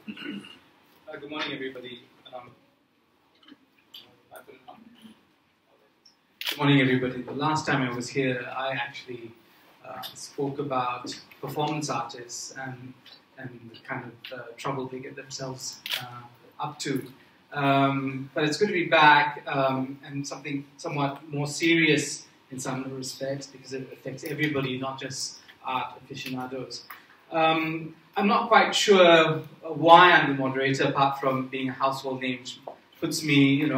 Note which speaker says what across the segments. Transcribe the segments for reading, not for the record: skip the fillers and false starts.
Speaker 1: Good morning, everybody. Good morning, everybody. The last time I was here, I actually spoke about performance artists and the kind of trouble they get themselves up to. But it's good to be back and something somewhat more serious in some respects because it affects everybody, not just art aficionados. I'm not quite sure why I'm the moderator, apart from being a household name, which puts me, in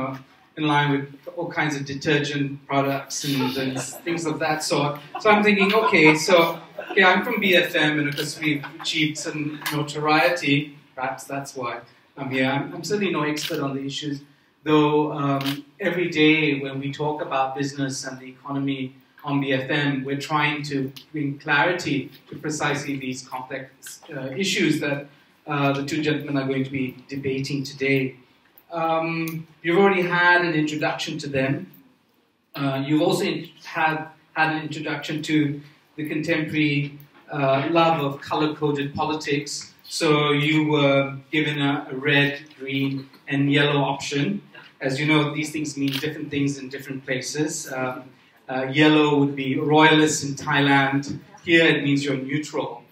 Speaker 1: line with all kinds of detergent products and things of that sort. So I'm thinking, okay, I'm from BFM, and of course we've achieved some notoriety. Perhaps that's why I'm here. I'm certainly no expert on the issues, though every day when we talk about business and the economy on BFM, we're trying to bring clarity to precisely these complex issues that the two gentlemen are going to be debating today. You've already had an introduction to them. You've also had an introduction to the contemporary love of color-coded politics. So you were given a red, green, and yellow option. As you know, these things mean different things in different places. Yellow would be royalists in Thailand. Here it means you're neutral.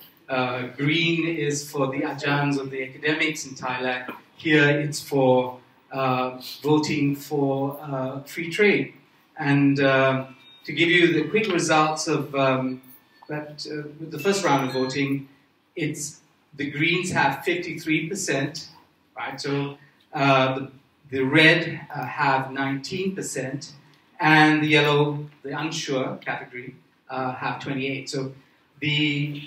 Speaker 1: Green is for the ajans or the academics in Thailand. Here it's for voting for free trade. And to give you the quick results of the first round of voting, the Greens have 53%, right? So the red have 19%, and the yellow, the unsure category, have 28%.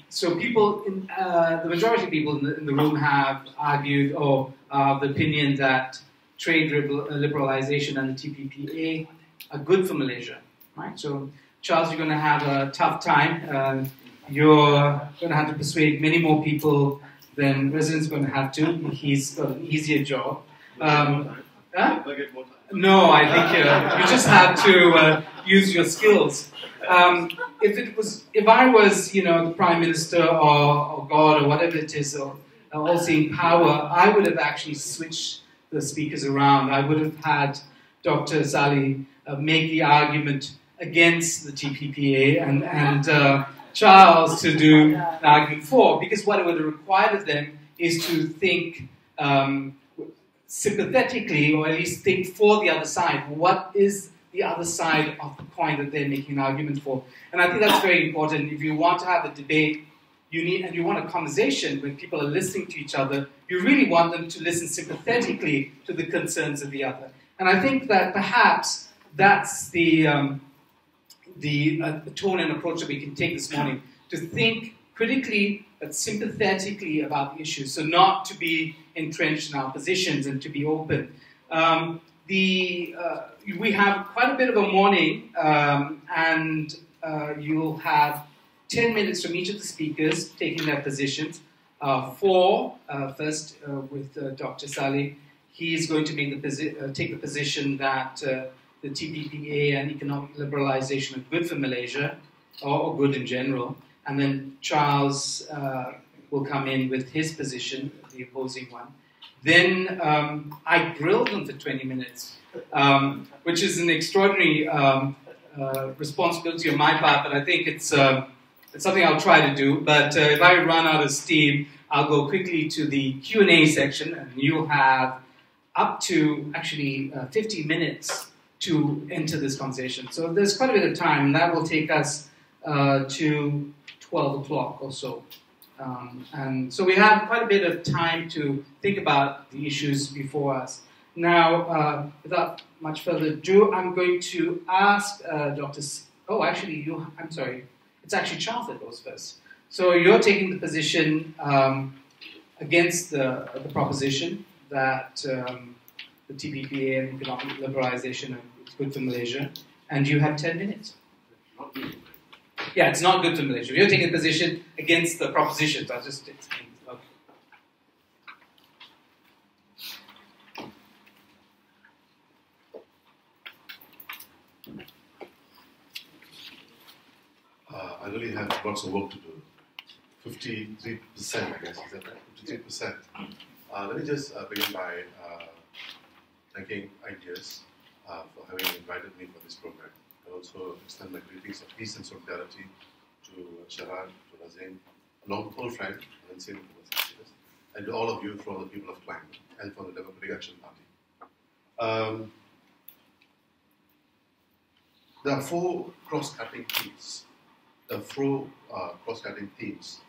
Speaker 1: So people, the majority of people in the room have argued or are of the opinion that trade liberalization and the TPPA are good for Malaysia, right? So Charles, you're going to have a tough time. You're going to have to persuade many more people than Razin's going to have to. He's got an easier job. No, I think you just have to use your skills. If I was, the Prime Minister or God or whatever it is, or all-seeing power, I would have actually switched the speakers around. I would have had Dr. Sally make the argument against the TPPA and Charles to do an argument for, because what it would have required of them is to think sympathetically, or at least think for the other side. What is the other side of the coin that they're making an argument for? And I think that's very important. If you want to have a debate, and you want a conversation when people are listening to each other, you really want them to listen sympathetically to the concerns of the other. And I think that perhaps that's the tone and approach that we can take this morning, to think critically but sympathetically about the issues, so not to be entrenched in our positions and to be open. We have quite a bit of a morning, and you'll have 10 minutes from each of the speakers taking their positions. First with Dr. Sally, he's going to take the position that the TPPA and economic liberalisation are good for Malaysia, or good in general. And then Charles will come in with his position, the opposing one. Then I grilled them for 20 minutes, which is an extraordinary responsibility on my part, but I think it's something I'll try to do. But if I run out of steam, I'll go quickly to the Q&A section, and you'll have up to actually 50 minutes to enter this conversation. So there's quite a bit of time, and that will take us to 12 o'clock or so. And so we have quite a bit of time to think about the issues before us. Now, without much further ado, I'm going to ask Dr. I'm sorry. It's actually Charles that goes first. So you're taking the position against the proposition that the TPPA and economic liberalisation are good for Malaysia, and you have 10 minutes. Yeah, it's not good for Malaysia. You're taking a position against the propositions. I'll just explain. Okay.
Speaker 2: I really have lots of work to do. 53%, I guess, is that right? 53%. Let me just begin by thanking Ideas for having invited me for this program. I also extend my greetings of peace and solidarity to Sharaad, to Razeen, a long-term friend, and seen for 6 years, and to all of you from the people of Klang and from the Democratic Action Party. There are four cross-cutting themes. There are four cross-cutting themes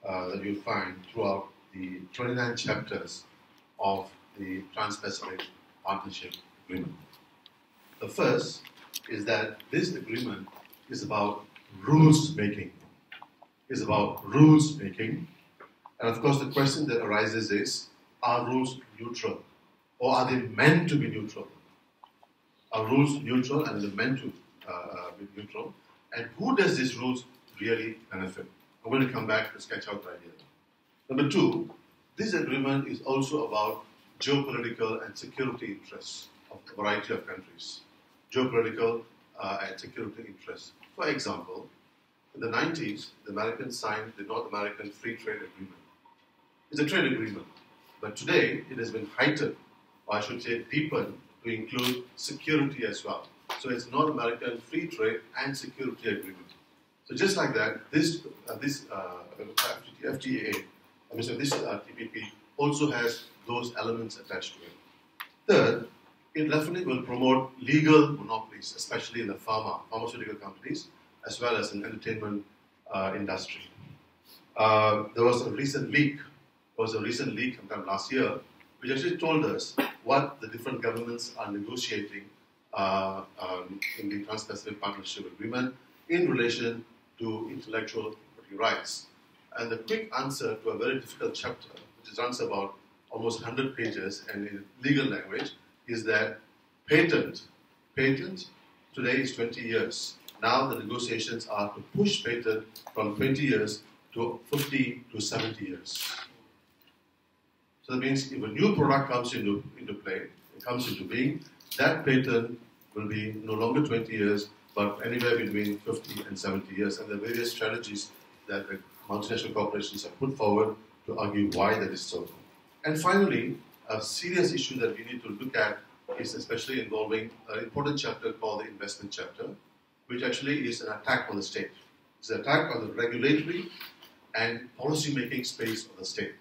Speaker 2: that you'll find throughout the 29 chapters of the Trans-Pacific Partnership Agreement. The first is that this agreement is about rules making. It's about rules making. And of course, the question that arises is, are rules neutral? Or are they meant to be neutral? Are rules neutral and are they meant to be neutral? And who does these rules really benefit? I'm going to come back to sketch out the idea. Number two, this agreement is also about geopolitical and security interests of a variety of countries. Geopolitical and security interests. For example, in the 90s, the Americans signed the North American Free Trade Agreement. It's a trade agreement, but today it has been heightened, or I should say deepened, to include security as well. So it's North American Free Trade and Security Agreement. So just like that, this FTA, this TPP also has those elements attached to it. Third, it definitely will promote legal monopolies, especially in the pharmaceutical companies, as well as in entertainment industry. There was a recent leak sometime last year, which actually told us what the different governments are negotiating in the Trans-Pacific Partnership Agreement in relation to intellectual property rights. And the quick answer to a very difficult chapter, which runs about almost 100 pages and in legal language, is that patent today is 20 years. Now the negotiations are to push patent from 20 years to 50 to 70 years. So that means if a new product comes into play, it comes into being, that patent will be no longer 20 years, but anywhere between 50 and 70 years. And there are various strategies that the multinational corporations have put forward to argue why that is so. And finally, a serious issue that we need to look at is especially involving an important chapter called the investment chapter, which actually is an attack on the state. It's an attack on the regulatory and policy-making space of the state.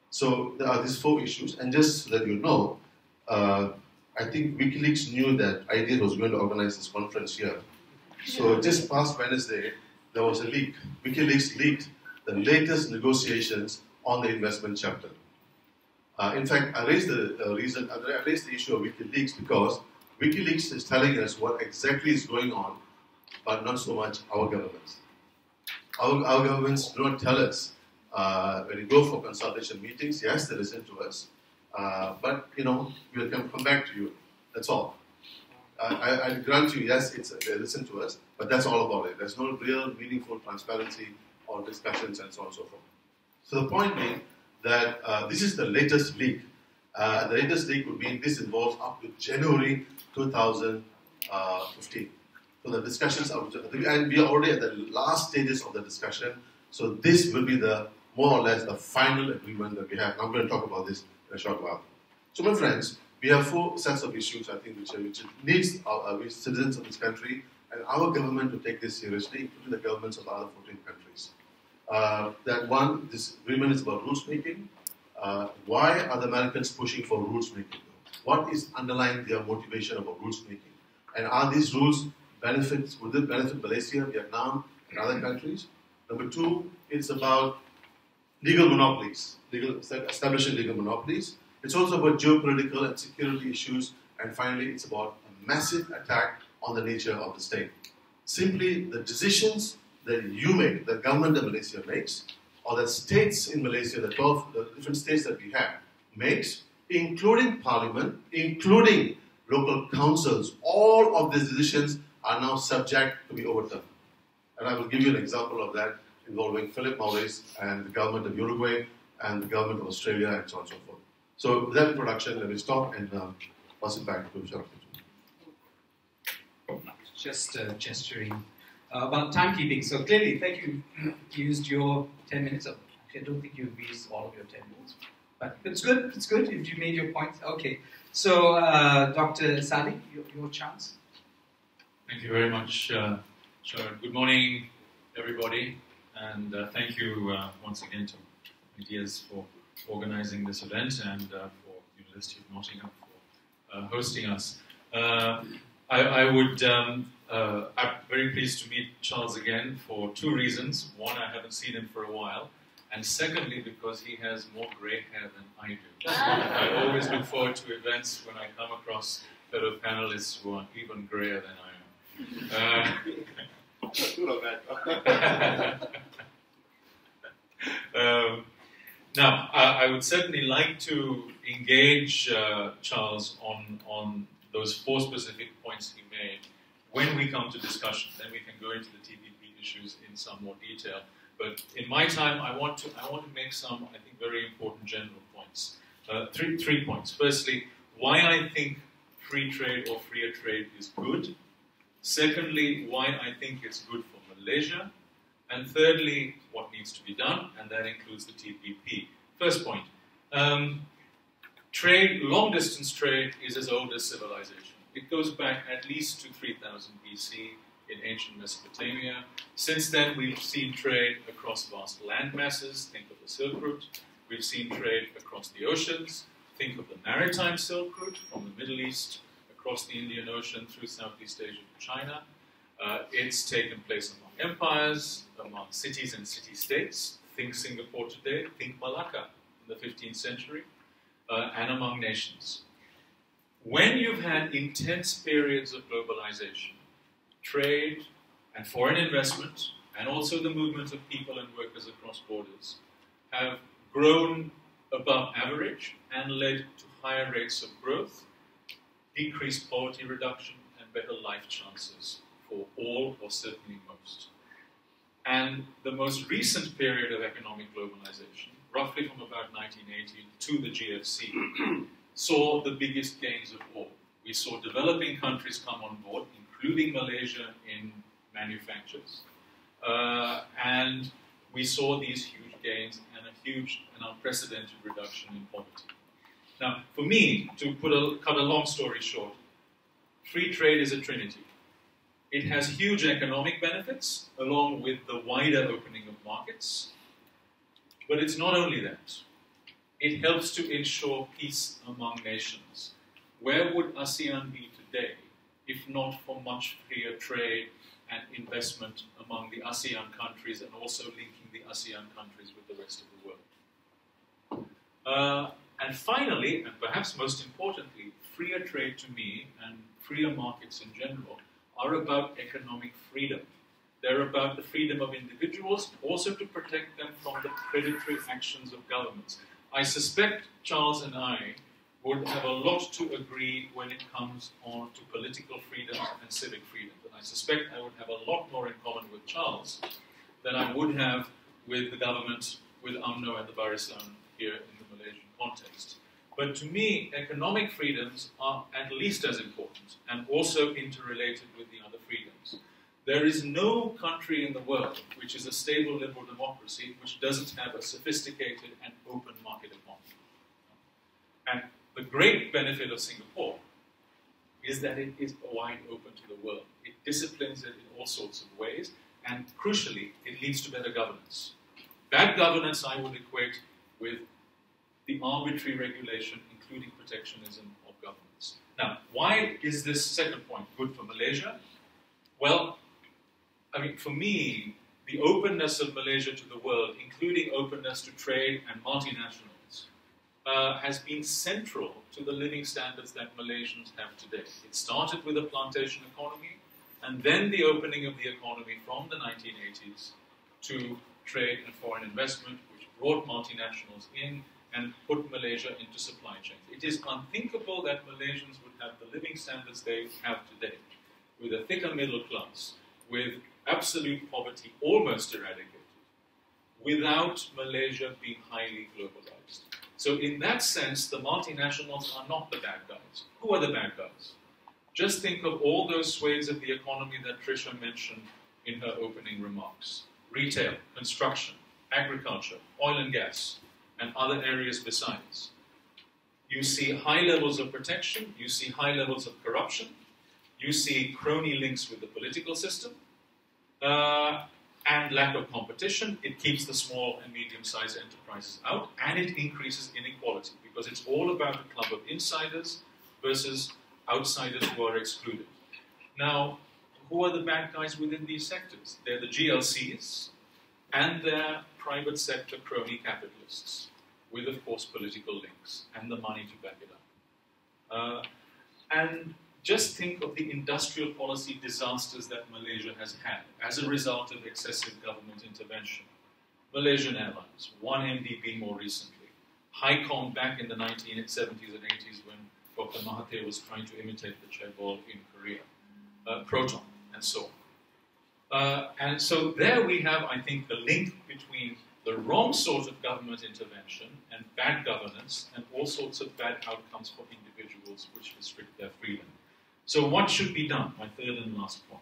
Speaker 2: So there are these four issues, and just so that you know, I think WikiLeaks knew that Ideas was going to organize this conference here. So just past Wednesday, there was a leak. WikiLeaks leaked the latest negotiations on the investment chapter. In fact, I raised the issue of WikiLeaks because WikiLeaks is telling us what exactly is going on, but not so much our governments. Our governments do not tell us. When you go for consultation meetings, yes, they listen to us, but we'll come back to you. That's all. I grant you, yes, they listen to us, but that's all about it. There's no real meaningful transparency or discussions and so on and so forth. So the point being that this is the latest leak. The latest leak would mean this involves up to January 2015. So the discussions are, and we are already at the last stages of the discussion. So this will be the more or less the final agreement that we have. I'm going to talk about this in a short while. So my friends, we have four sets of issues, I think, which needs our citizens of this country and our government to take this seriously, including the governments of the other 14 countries. That one, this agreement is about rules making. Why are the Americans pushing for rules making? What is underlying their motivation about rules making? And are these rules benefits? Would it benefit Malaysia, Vietnam, and other countries? Number two, it's about legal monopolies, establishing legal monopolies. It's also about geopolitical and security issues. And finally, it's about a massive attack on the nature of the state. Simply, the decisions that you make, the government of Malaysia makes, or the states in Malaysia, the different states that we have, makes, including parliament, including local councils, all of these decisions are now subject to be overturned. And I will give you an example of that involving Philip Morris and the government of Uruguay and the government of Australia and so on and so forth. So with that introduction, let me stop and pass it back to Sharaad.
Speaker 1: Just gesturing about timekeeping. So clearly, thank you. You used your 10 minutes. Actually, I don't think you've used all of your 10 minutes. But it's good if you made your point. Okay. So, Dr. Sally, your chance.
Speaker 3: Thank you very much, Sharaad. Good morning, everybody, and thank you once again to Ideas for organizing this event and for University of Nottingham for hosting us. I'm very pleased to meet Charles again for two reasons. One, I haven't seen him for a while, and secondly, because he has more grey hair than I do. I always look forward to events when I come across fellow panelists who are even greyer than I am. Now, I would certainly like to engage Charles on those four specific points he made when we come to discussion. Then we can go into the TPP issues in some more detail. But in my time, I want to make some, I think, very important general points. Three points. Firstly, why I think free trade or freer trade is good. Secondly, why I think it's good for Malaysia. And thirdly, what needs to be done, and that includes the TPP. First point, trade, long-distance trade is as old as civilization. It goes back at least to 3000 BC in ancient Mesopotamia. Since then, we've seen trade across vast land masses. Think of the Silk Route. We've seen trade across the oceans. Think of the maritime Silk Route from the Middle East across the Indian Ocean through Southeast Asia to China. It's taken place among empires, among cities and city-states. Think Singapore today, think Malacca in the 15th century, and among nations. When you've had intense periods of globalization, trade and foreign investment, and also the movement of people and workers across borders, have grown above average and led to higher rates of growth, decreased poverty reduction, and better life chances for all, or certainly most. And the most recent period of economic globalization, roughly from about 1980 to the GFC, saw the biggest gains of all. We saw developing countries come on board, including Malaysia in manufactures, and we saw these huge gains and a huge and unprecedented reduction in poverty. Now, for me, to cut a long story short, free trade is a trinity. It has huge economic benefits, along with the wider opening of markets. But it's not only that. It helps to ensure peace among nations. Where would ASEAN be today if not for much freer trade and investment among the ASEAN countries, and also linking the ASEAN countries with the rest of the world? And finally, and perhaps most importantly, freer trade to me, and freer markets in general, are about economic freedom. They're about the freedom of individuals, also to protect them from the predatory actions of governments. I suspect Charles and I would have a lot to agree when it comes on to political freedoms and civic freedoms. And I suspect I would have a lot more in common with Charles than I would have with the government, with UMNO and the Darussalam here in the Malaysian context. But to me, economic freedoms are at least as important and also interrelated with the other freedoms. There is no country in the world which is a stable liberal democracy which doesn't have a sophisticated and open market economy. And the great benefit of Singapore is that it is wide open to the world. It disciplines it in all sorts of ways, and crucially, it leads to better governance. Bad governance I would equate with the arbitrary regulation, including protectionism of governments. Now, why is this second point good for Malaysia? Well, I mean, for me, the openness of Malaysia to the world, including openness to trade and multinationals, has been central to the living standards that Malaysians have today. It started with a plantation economy, and then the opening of the economy from the 1980s to trade and foreign investment, which brought multinationals in and put Malaysia into supply chains. It is unthinkable that Malaysians would have the living standards they have today, with a thicker middle class, with absolute poverty almost eradicated, without Malaysia being highly globalized. So in that sense, the multinationals are not the bad guys. Who are the bad guys? Just think of all those swathes of the economy that Tricia mentioned in her opening remarks. Retail, construction, agriculture, oil and gas, and other areas besides. You see high levels of protection, you see high levels of corruption, you see crony links with the political system, and lack of competition. It keeps the small and medium-sized enterprises out, and it increases inequality, because it's all about a club of insiders versus outsiders who are excluded. Now, who are the bad guys within these sectors? They're the GLCs, and they're private sector crony capitalists, with, of course, political links and the money to back it up. And just think of the industrial policy disasters that Malaysia has had as a result of excessive government intervention. Malaysian Airlines, 1MDB more recently, HiCom back in the 1970s and 80s when Dr. Mahathir was trying to imitate the chaebol in Korea, Proton, and so on. And so there we have, I think, the link between the wrong sort of government intervention and bad governance and all sorts of bad outcomes for individuals which restrict their freedom. So what should be done? My third and last point.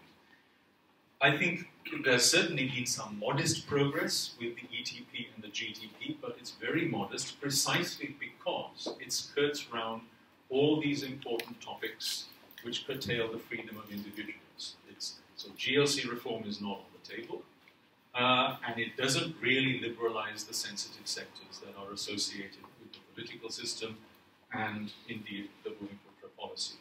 Speaker 3: I think there's certainly been some modest progress with the ETP and the GTP, but it's very modest precisely because it skirts around all these important topics which curtail the freedom of individuals. So GLC reform is not on the table, and it doesn't really liberalize the sensitive sectors that are associated with the political system and indeed the Bumiputera policy.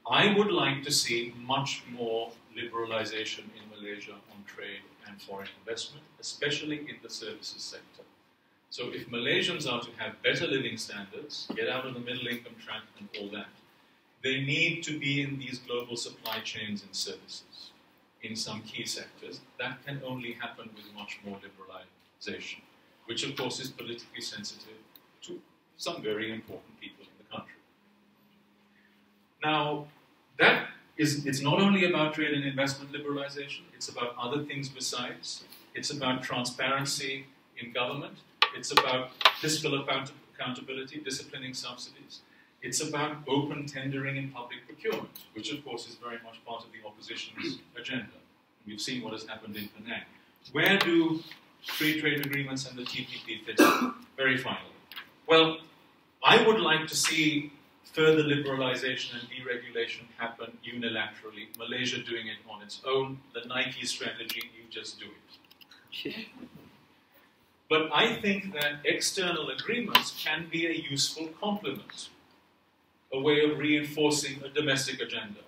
Speaker 3: I would like to see much more liberalization in Malaysia on trade and foreign investment, especially in the services sector. So if Malaysians are to have better living standards, get out of the middle income trap and all that, they need to be in these global supply chains and services in some key sectors. That can only happen with much more liberalization, which of course is politically sensitive to some very important people in the country. Now, it's not only about trade and investment liberalization, it's about other things besides. It's about transparency in government. It's about fiscal accountability, disciplining subsidies. It's about open tendering in public procurement, which of course is very much part of the opposition's agenda. We've seen what has happened in Penang. Where do free trade agreements and the TPP fit in? Very finally. Well, I would like to see further liberalization and deregulation happen unilaterally. Malaysia doing it on its own. The Nike strategy, you just do it. But I think that external agreements can be a useful complement, a way of reinforcing a domestic agenda.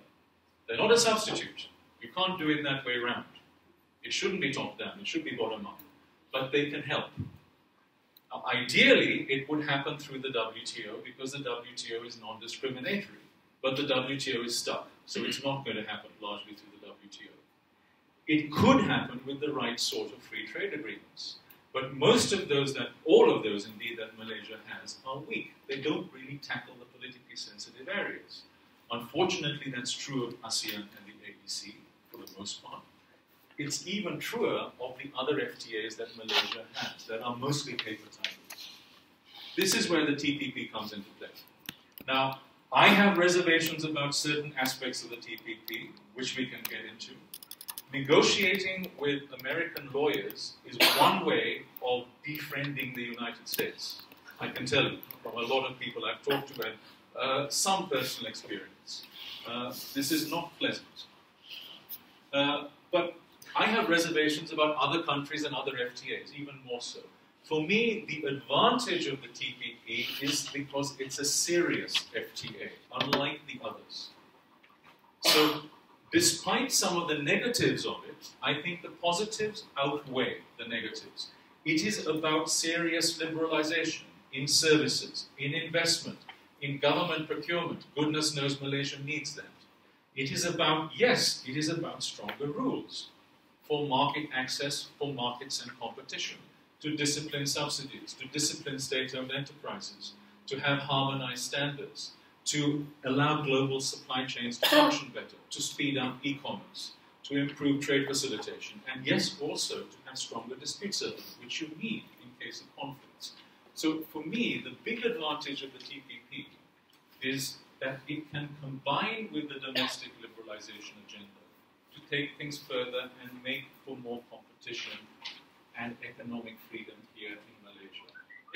Speaker 3: They're not a substitute. You can't do it that way around. It shouldn't be top-down, it should be bottom-up. But they can help. Now, ideally, it would happen through the WTO because the WTO is non-discriminatory. But the WTO is stuck, so it's not going to happen largely through the WTO. It could happen with the right sort of free trade agreements. But most of those, all of those indeed that Malaysia has, are weak. They don't really tackle the politically sensitive areas. Unfortunately, that's true of ASEAN and the ABC for the most part. It's even truer of the other FTAs that Malaysia has, that are mostly paper tigers. This is where the TPP comes into play. Now, I have reservations about certain aspects of the TPP, which we can get into. Negotiating with American lawyers is one way of defriending the United States. I can tell you from a lot of people I've talked to and some personal experience. This is not pleasant. But I have reservations about other countries and other FTAs, even more so. For me, the advantage of the TPP is because it's a serious FTA, unlike the others. So, despite some of the negatives of it, I think the positives outweigh the negatives. It is about serious liberalization in services, in investment, in government procurement. Goodness knows Malaysia needs that. It is about, yes, it is about stronger rules for market access, for markets and competition, to discipline subsidies, to discipline state-owned enterprises, to have harmonized standards, to allow global supply chains to function better, to speed up e-commerce, to improve trade facilitation, and yes, also to have stronger dispute settlement, which you need in case of conflicts. So for me, the big advantage of the TPP is that it can combine with the domestic liberalization agenda to take things further and make for more competition and economic freedom here in Malaysia.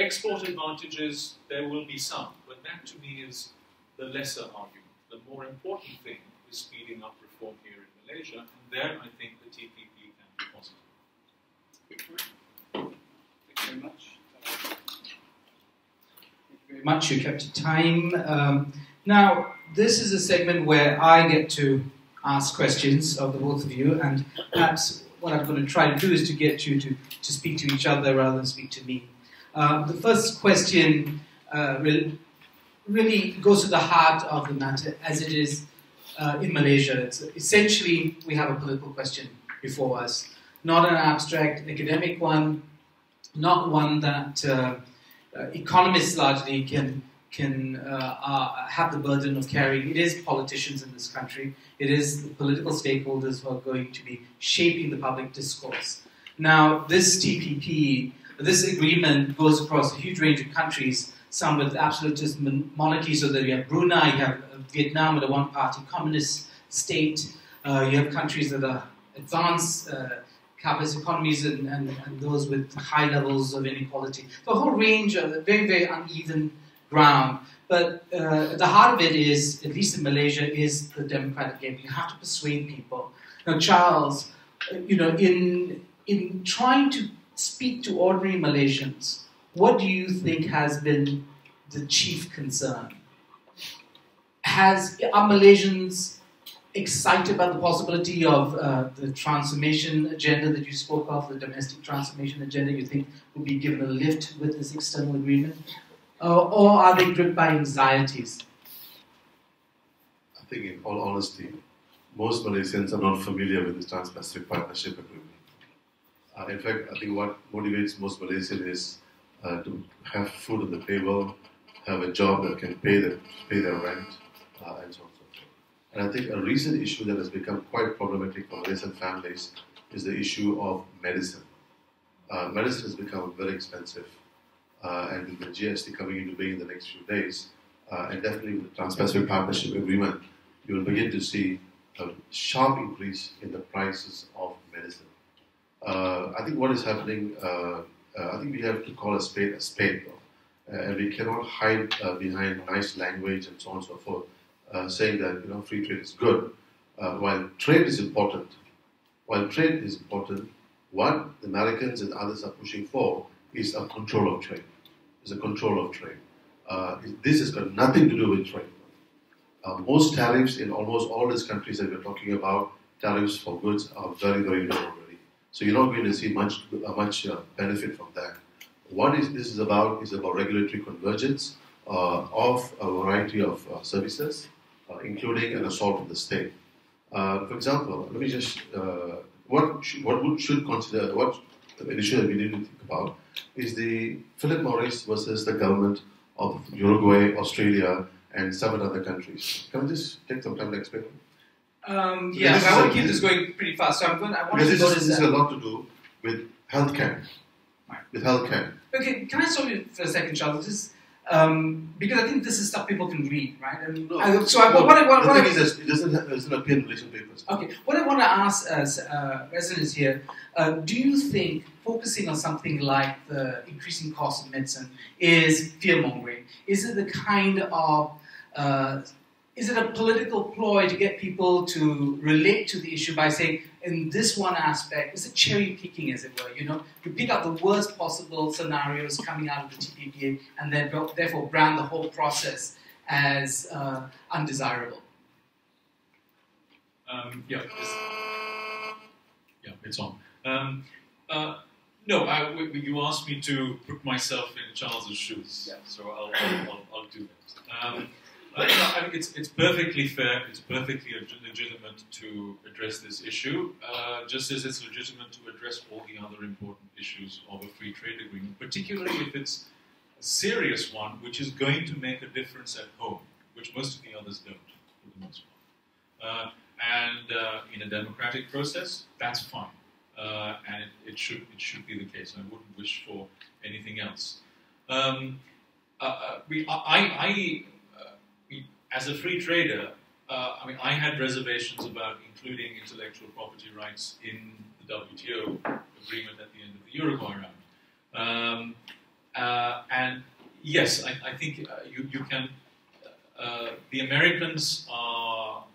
Speaker 3: export advantages, there will be some, but that to me is the lesser argument. The more important thing is speeding up reform here in Malaysia, and there I think the TPP can be positive.
Speaker 1: Thank you very much. Very much. You kept to time. Now, this is a segment where I get to ask questions of the both of you, and perhaps what I'm going to try to do is to get you to speak to each other rather than speak to me. The first question really goes to the heart of the matter, as it is in Malaysia. It's essentially, we have a political question before us, not an abstract academic one, not one that economists largely can have the burden of carrying. It is politicians in this country. It is the political stakeholders who are going to be shaping the public discourse. Now, this TPP, this agreement goes across a huge range of countries, some with absolutist monarchies, so that you have Brunei, you have Vietnam with a one-party communist state, you have countries that are advanced capitalist economies and those with high levels of inequality. The whole range of very, very uneven ground. But at the heart of it is, at least in Malaysia, is the democratic game. You have to persuade people. Now, Charles, in trying to speak to ordinary Malaysians, what do you think has been the chief concern? Are Malaysians excited about the possibility of the transformation agenda that you spoke of, the domestic transformation agenda you think will be given a lift with this external agreement? Or are they gripped by anxieties?
Speaker 2: I think, in all honesty, most Malaysians are not familiar with the Trans-Pacific Partnership Agreement. In fact, I think what motivates most Malaysians is to have food on the table, have a job that can pay their rent, and so on and so forth. And I think a recent issue that has become quite problematic for Malaysian families is the issue of medicine. Medicine has become very expensive. And with the GST coming into being in the next few days, and definitely with the Trans-Pacific Partnership Agreement, you will begin to see a sharp increase in the prices of medicine. I think what is happening, I think we have to call a spade, and we cannot hide behind nice language and so on and so forth, saying that free trade is good. While trade is important, what the Americans and others are pushing for is a control of trade. This has got nothing to do with trade. Most tariffs in almost all these countries that we're talking about, tariffs for goods are very, very low already. So you're not going to see much benefit from that. What this is about regulatory convergence of a variety of services, including an assault on the state. For example, let me just what the issue that we need to think about is the Philip Morris versus the government of Uruguay, Australia, and 7 other countries. Can I just take some time to explain?
Speaker 1: I want to keep this going pretty fast. So I want to
Speaker 2: this has a lot to do with healthcare.
Speaker 1: Right. Okay, can I stop you for a second, Charles? Just, because I think this is stuff people can read, right? And
Speaker 2: the thing is, it doesn't appear in relation papers.
Speaker 1: Okay, what I want to ask as residents here, do you think focusing on something like the increasing cost of medicine is fear-mongering? Is it the kind of, is it a political ploy to get people to relate to the issue by saying, in this one aspect, is it cherry-picking, as it were? You pick up the worst possible scenarios coming out of the TPPA and then therefore brand the whole process as undesirable.
Speaker 3: It's on. No, you asked me to put myself in Charles's shoes, so I'll do that. I think it's perfectly fair, it's perfectly legitimate to address this issue, just as it's legitimate to address all the other important issues of a free trade agreement, particularly if it's a serious one which is going to make a difference at home, which most of the others don't, for the most part. In a democratic process, that's fine. And it should be the case. I wouldn't wish for anything else. As a free trader, I had reservations about including intellectual property rights in the WTO agreement at the end of the Uruguay round. And yes, I think you can. The Americans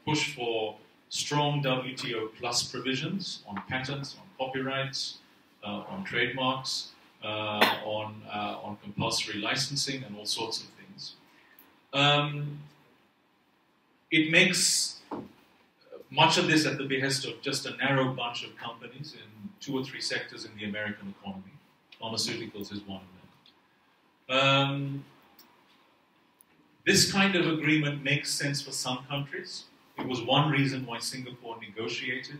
Speaker 3: push for strong WTO plus provisions on patents, on copyrights, on trademarks, on compulsory licensing, and all sorts of things. It makes much of this at the behest of just a narrow bunch of companies in 2 or 3 sectors in the American economy. Pharmaceuticals is one of them. This kind of agreement makes sense for some countries. It was one reason why Singapore negotiated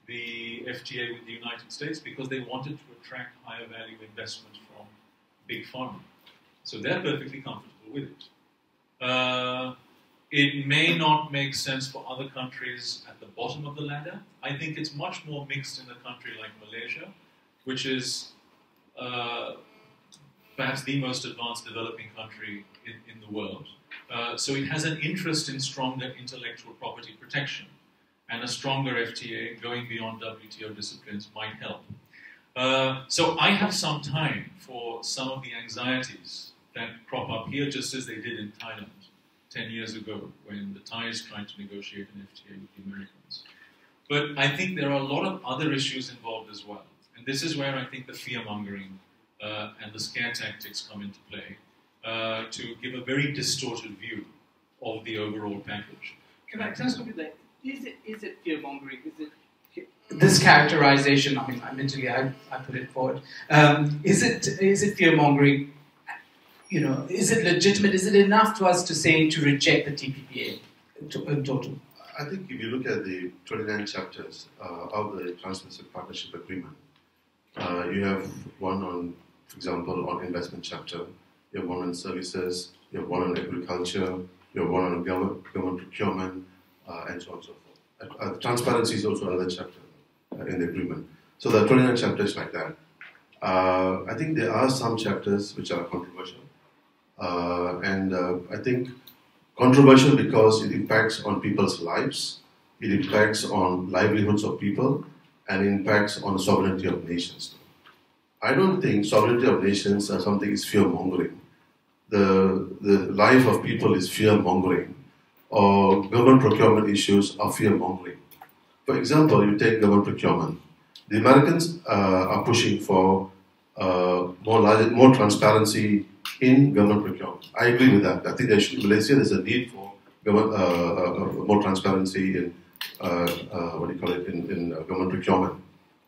Speaker 3: the FTA with the United States, because they wanted to attract higher value investment from big pharma. So they're perfectly comfortable with it. It may not make sense for other countries at the bottom of the ladder. I think it's much more mixed in a country like Malaysia, which is perhaps the most advanced developing country in the world. So it has an interest in stronger intellectual property protection, and a stronger FTA going beyond WTO disciplines might help. So I have some time for some of the anxieties that crop up here, just as they did in Thailand 10 years ago, when the Thais tried to negotiate an FTA with the Americans. But I think there are a lot of other issues involved as well. And this is where I think the fear-mongering and the scare tactics come into play, to give a very distorted view of the overall package.
Speaker 1: Can I stop you there? Is it fear-mongering? Is it this characterization? I mean, I put it forward. Is it fear-mongering? You know, is it legitimate? Is it enough to us to say to reject the TPPA in total?
Speaker 2: I think if you look at the 29 chapters of the Trans-Pacific Partnership Agreement, you have one on, for example, on investment chapter, you have one on services, you have one on agriculture, you have one on government procurement, and so on and so forth. Transparency is also another chapter in the agreement. So there are 29 chapters like that. I think there are some chapters which are controversial. I think controversial because it impacts on people's lives, it impacts on livelihoods of people, and impacts on the sovereignty of nations. I don't think sovereignty of nations or something is fear-mongering. The life of people is fear-mongering, or government procurement issues are fear-mongering. For example, you take government procurement. The Americans are pushing for more transparency in government procurement. I agree with that. I think in Malaysia there's a need for more transparency in in government procurement.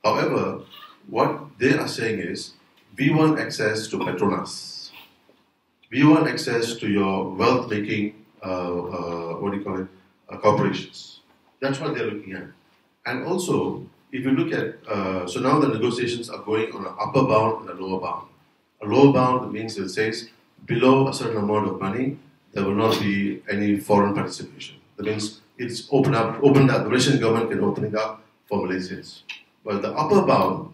Speaker 2: However, what they are saying is, we want access to Petronas. We want access to your wealth-making, corporations. That's what they're looking at. And also, if you look at, so now the negotiations are going on an upper bound and a lower bound. A lower bound means it says, below a certain amount of money, there will not be any foreign participation. That means it's opened up, the Malaysian government can open it up for Malaysians. But the upper bound,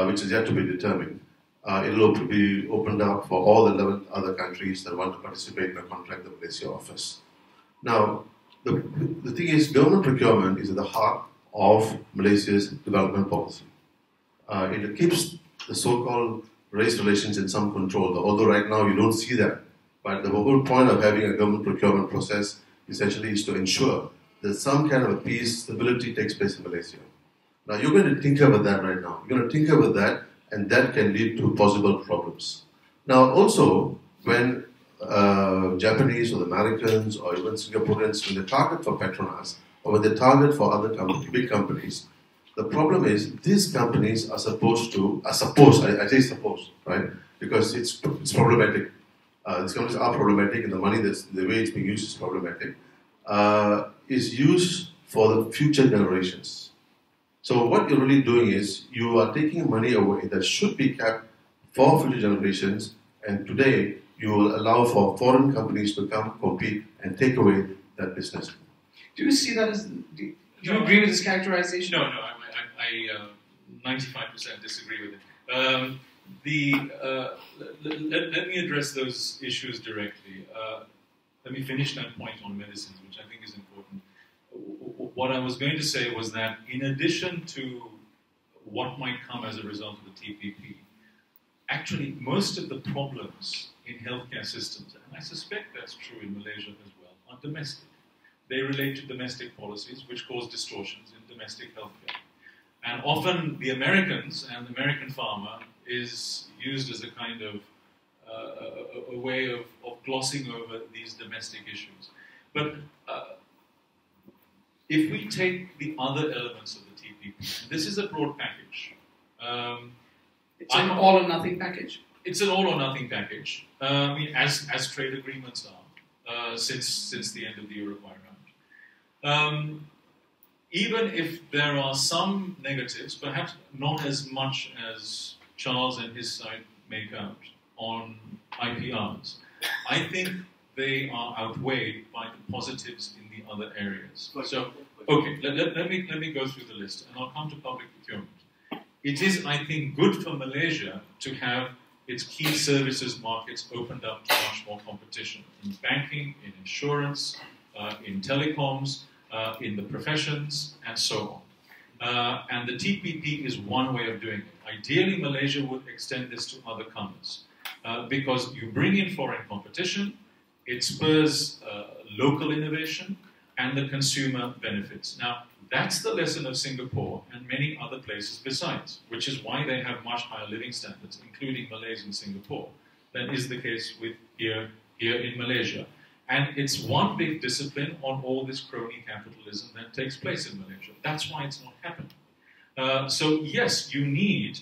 Speaker 2: which is yet to be determined, it will be opened up for all the 11 other countries that want to participate in a contract that Malaysia offers. Now, the thing is, government procurement is at the heart of Malaysia's development policy. It keeps the so-called race relations in some control, although right now you don't see that. But the whole point of having a government procurement process essentially is to ensure that some kind of a peace, stability takes place in Malaysia. Now you're going to tinker with that right now. You're going to tinker with that, and that can lead to possible problems. Now also, when Japanese or the Americans or even Singaporeans, when they target for Petronas, or when they target for other big companies, the problem is these companies are supposed to, I say suppose, right? Because it's problematic. These companies are problematic, and the money, the way it's being used is problematic, is used for the future generations. So what you're really doing is, you are taking money away that should be kept for future generations, and today you will allow for foreign companies to come, compete, and take away that business.
Speaker 1: Do you see that as, do you agree with this characterization?
Speaker 3: No, I 95% disagree with it. Let me address those issues directly. Let me finish that point on medicines, which I think is important. What I was going to say was that in addition to what might come as a result of the TPP, actually most of the problems in healthcare systems, and I suspect that's true in Malaysia as well, are domestic. They relate to domestic policies which cause distortions in domestic healthcare. And often the Americans and the American farmer is used as a kind of a way of glossing over these domestic issues. But if we take the other elements of the TPP, this is a broad package.
Speaker 1: It's an all or nothing package.
Speaker 3: It's an all or nothing package. I mean, as trade agreements are since the end of the Uruguay round. Even if there are some negatives, perhaps not as much as Charles and his side make out on IPRs, I think they are outweighed by the positives in the other areas. So, okay, let me go through the list, and I'll come to public procurement. It is, I think, good for Malaysia to have its key services markets opened up to much more competition in banking, in insurance, in telecoms, in the professions, and so on. And the TPP is one way of doing it. Ideally, Malaysia would extend this to other comers because you bring in foreign competition, it spurs local innovation, and the consumer benefits. Now, that's the lesson of Singapore and many other places besides, which is why they have much higher living standards, including Malaysia and Singapore, than is the case with here in Malaysia. And it's one big discipline on all this crony capitalism that takes place in Malaysia. That's why it's not happening. So yes, you need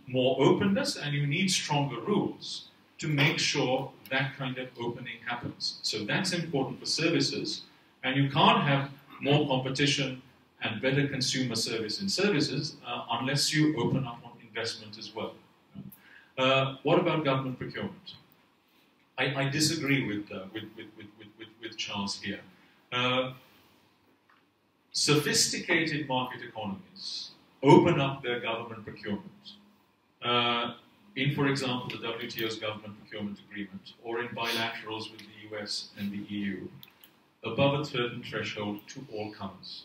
Speaker 3: more openness and you need stronger rules to make sure that kind of opening happens. So that's important for services, and you can't have more competition and better consumer service in services unless you open up on investment as well. What about government procurement? I disagree with Charles here. Sophisticated market economies open up their government procurement in, for example, the WTO's government procurement agreement or in bilaterals with the US and the EU above a certain threshold to all comers.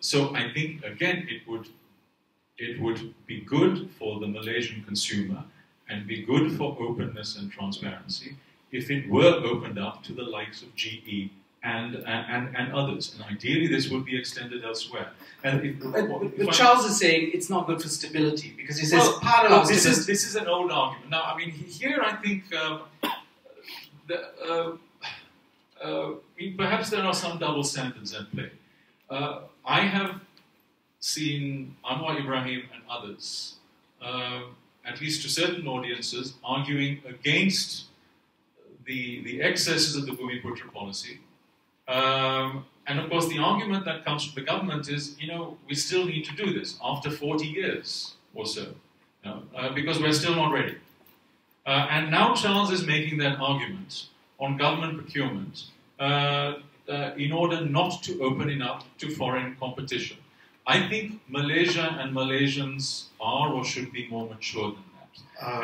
Speaker 3: So I think, again, it would be good for the Malaysian consumer and be good for openness and transparency if it were opened up to the likes of GE and others. And ideally, this would be extended elsewhere. And
Speaker 1: but Charles is saying it's not good for stability because he says parallel.
Speaker 3: This is an old argument. Now, I mean, here I think perhaps there are some double standards at play. I have seen Anwar Ibrahim and others, at least to certain audiences, arguing against the excesses of the Bumiputra policy. And of course, the argument that comes from the government is, we still need to do this after 40 years or so, because we're still not ready. And now Charles is making that argument on government procurement in order not to open it up to foreign competition. I think Malaysia and Malaysians are or should be more mature than that.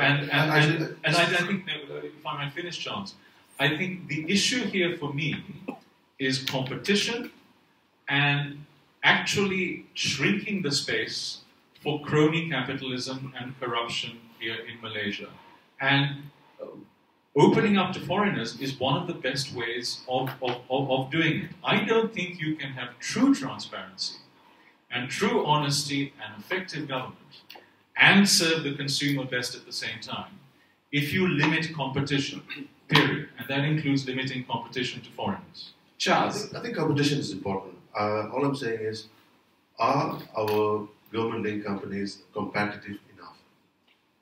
Speaker 3: And I think, if I might finish, Charles, I think the issue here for me is competition and actually shrinking the space for crony capitalism and corruption here in Malaysia. And opening up to foreigners is one of the best ways of doing it. I don't think you can have true transparency and true honesty and effective government and serve the consumer best at the same time if you limit competition, period. And that includes limiting competition to foreigners.
Speaker 1: Charles?
Speaker 2: I think competition is important. All I'm saying is, are our government-linked companies competitive enough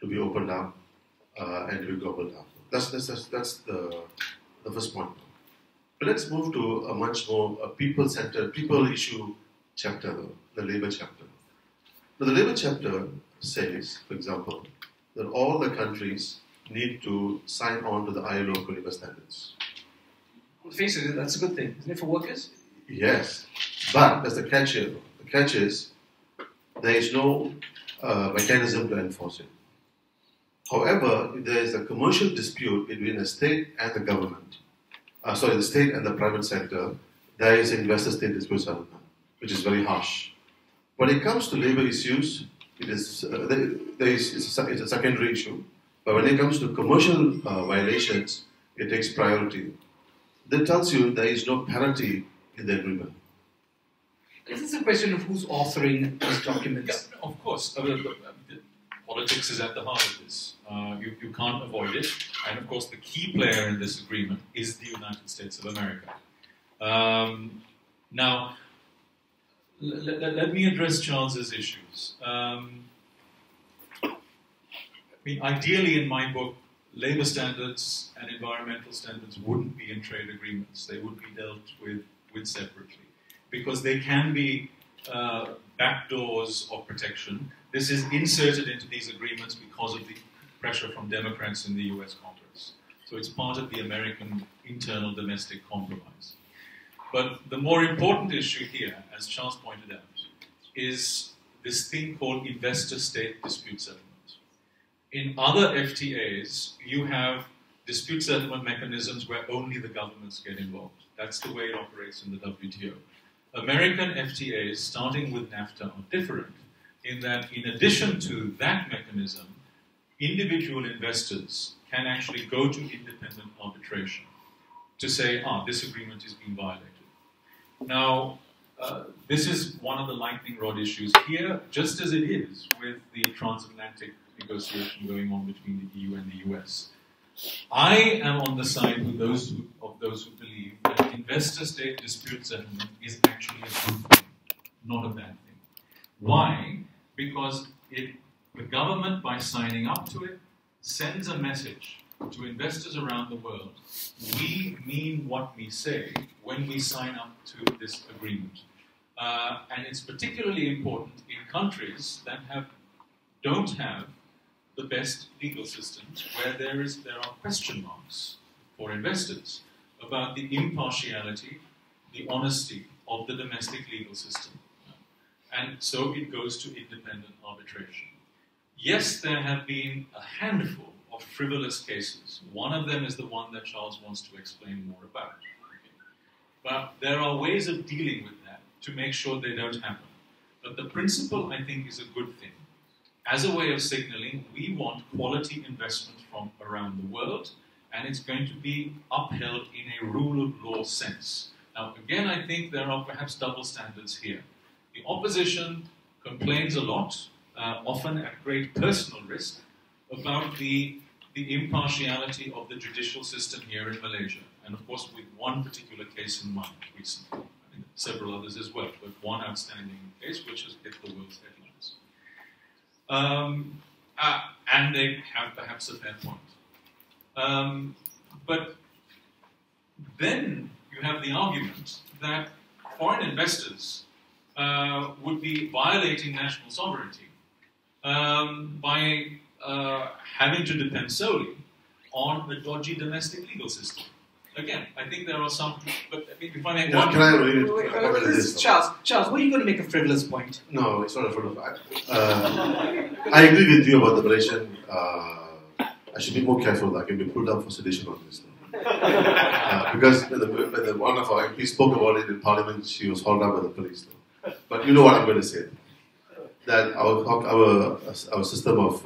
Speaker 2: to be opened up and to be global up? That's the first point. But let's move to a much more people-centered, people issue chapter, though, the labour chapter. Now, the labour chapter says, for example, that all the countries need to sign on to the ILO labour standards.
Speaker 1: On the face of it, that's a good thing, isn't it, for workers?
Speaker 2: Yes, but there's the catch here. The catch is there is no mechanism to enforce it. However, if there is a commercial dispute between the state and the government, the state and the private sector, there is investor-state dispute settlement, which is very harsh. When it comes to labour issues, it is it's a secondary issue. But when it comes to commercial violations, it takes priority. That tells you there is no parity in the agreement.
Speaker 1: Is this a question of who's authoring these documents?
Speaker 3: Yeah, of course. Politics is at the heart of this. You can't avoid it. And of course, the key player in this agreement is the United States of America. Now, let me address Charles's issues. Ideally, in my book, labor standards and environmental standards wouldn't be in trade agreements. They would be dealt with separately, because they can be backdoors of protection. This is inserted into these agreements because of the pressure from Democrats in the US Congress. So it's part of the American internal domestic compromise. But the more important issue here, as Charles pointed out, is this thing called investor-state dispute settlement. In other FTAs, you have dispute settlement mechanisms where only the governments get involved. That's the way it operates in the WTO. American FTAs, starting with NAFTA, are different in that, in addition to that mechanism, individual investors can actually go to independent arbitration to say, this agreement is being violated. Now, this is one of the lightning rod issues here, just as it is with the transatlantic negotiation going on between the EU and the US. I am on the side of those who believe that investor-state dispute settlement is actually a good thing, not a bad thing. Why? Because the government, by signing up to it, sends a message to investors around the world. We mean what we say when we sign up to this agreement. And it's particularly important in countries that don't have the best legal systems, where there are question marks for investors about the impartiality, the honesty of the domestic legal system. And so it goes to independent arbitration. Yes, there have been a handful of frivolous cases. One of them is the one that Charles wants to explain more about. But there are ways of dealing with that to make sure they don't happen. But the principle, I think, is a good thing. As a way of signaling, we want quality investment from around the world, and it's going to be upheld in a rule of law sense. Now, again, I think there are perhaps double standards here. The opposition complains a lot, often at great personal risk, about the impartiality of the judicial system here in Malaysia. And of course, with one particular case in mind recently. I think several others as well, but one outstanding case which has hit the world's headlines. And they have perhaps a fair point. But then you have the argument that foreign investors would be violating national sovereignty by having to depend solely on a dodgy domestic legal system. Again, I think there are some, but I think if I make one...
Speaker 2: Can I read
Speaker 1: this? Charles, were you going to make a frivolous point?
Speaker 2: No, it's not a frivolous point. I agree with you about the Malaysian. I should be more careful. I can be pulled up for sedition on this. Because when one of our MPs spoke about it in Parliament, she was hauled up by the police. But you know what I'm going to say. That our system of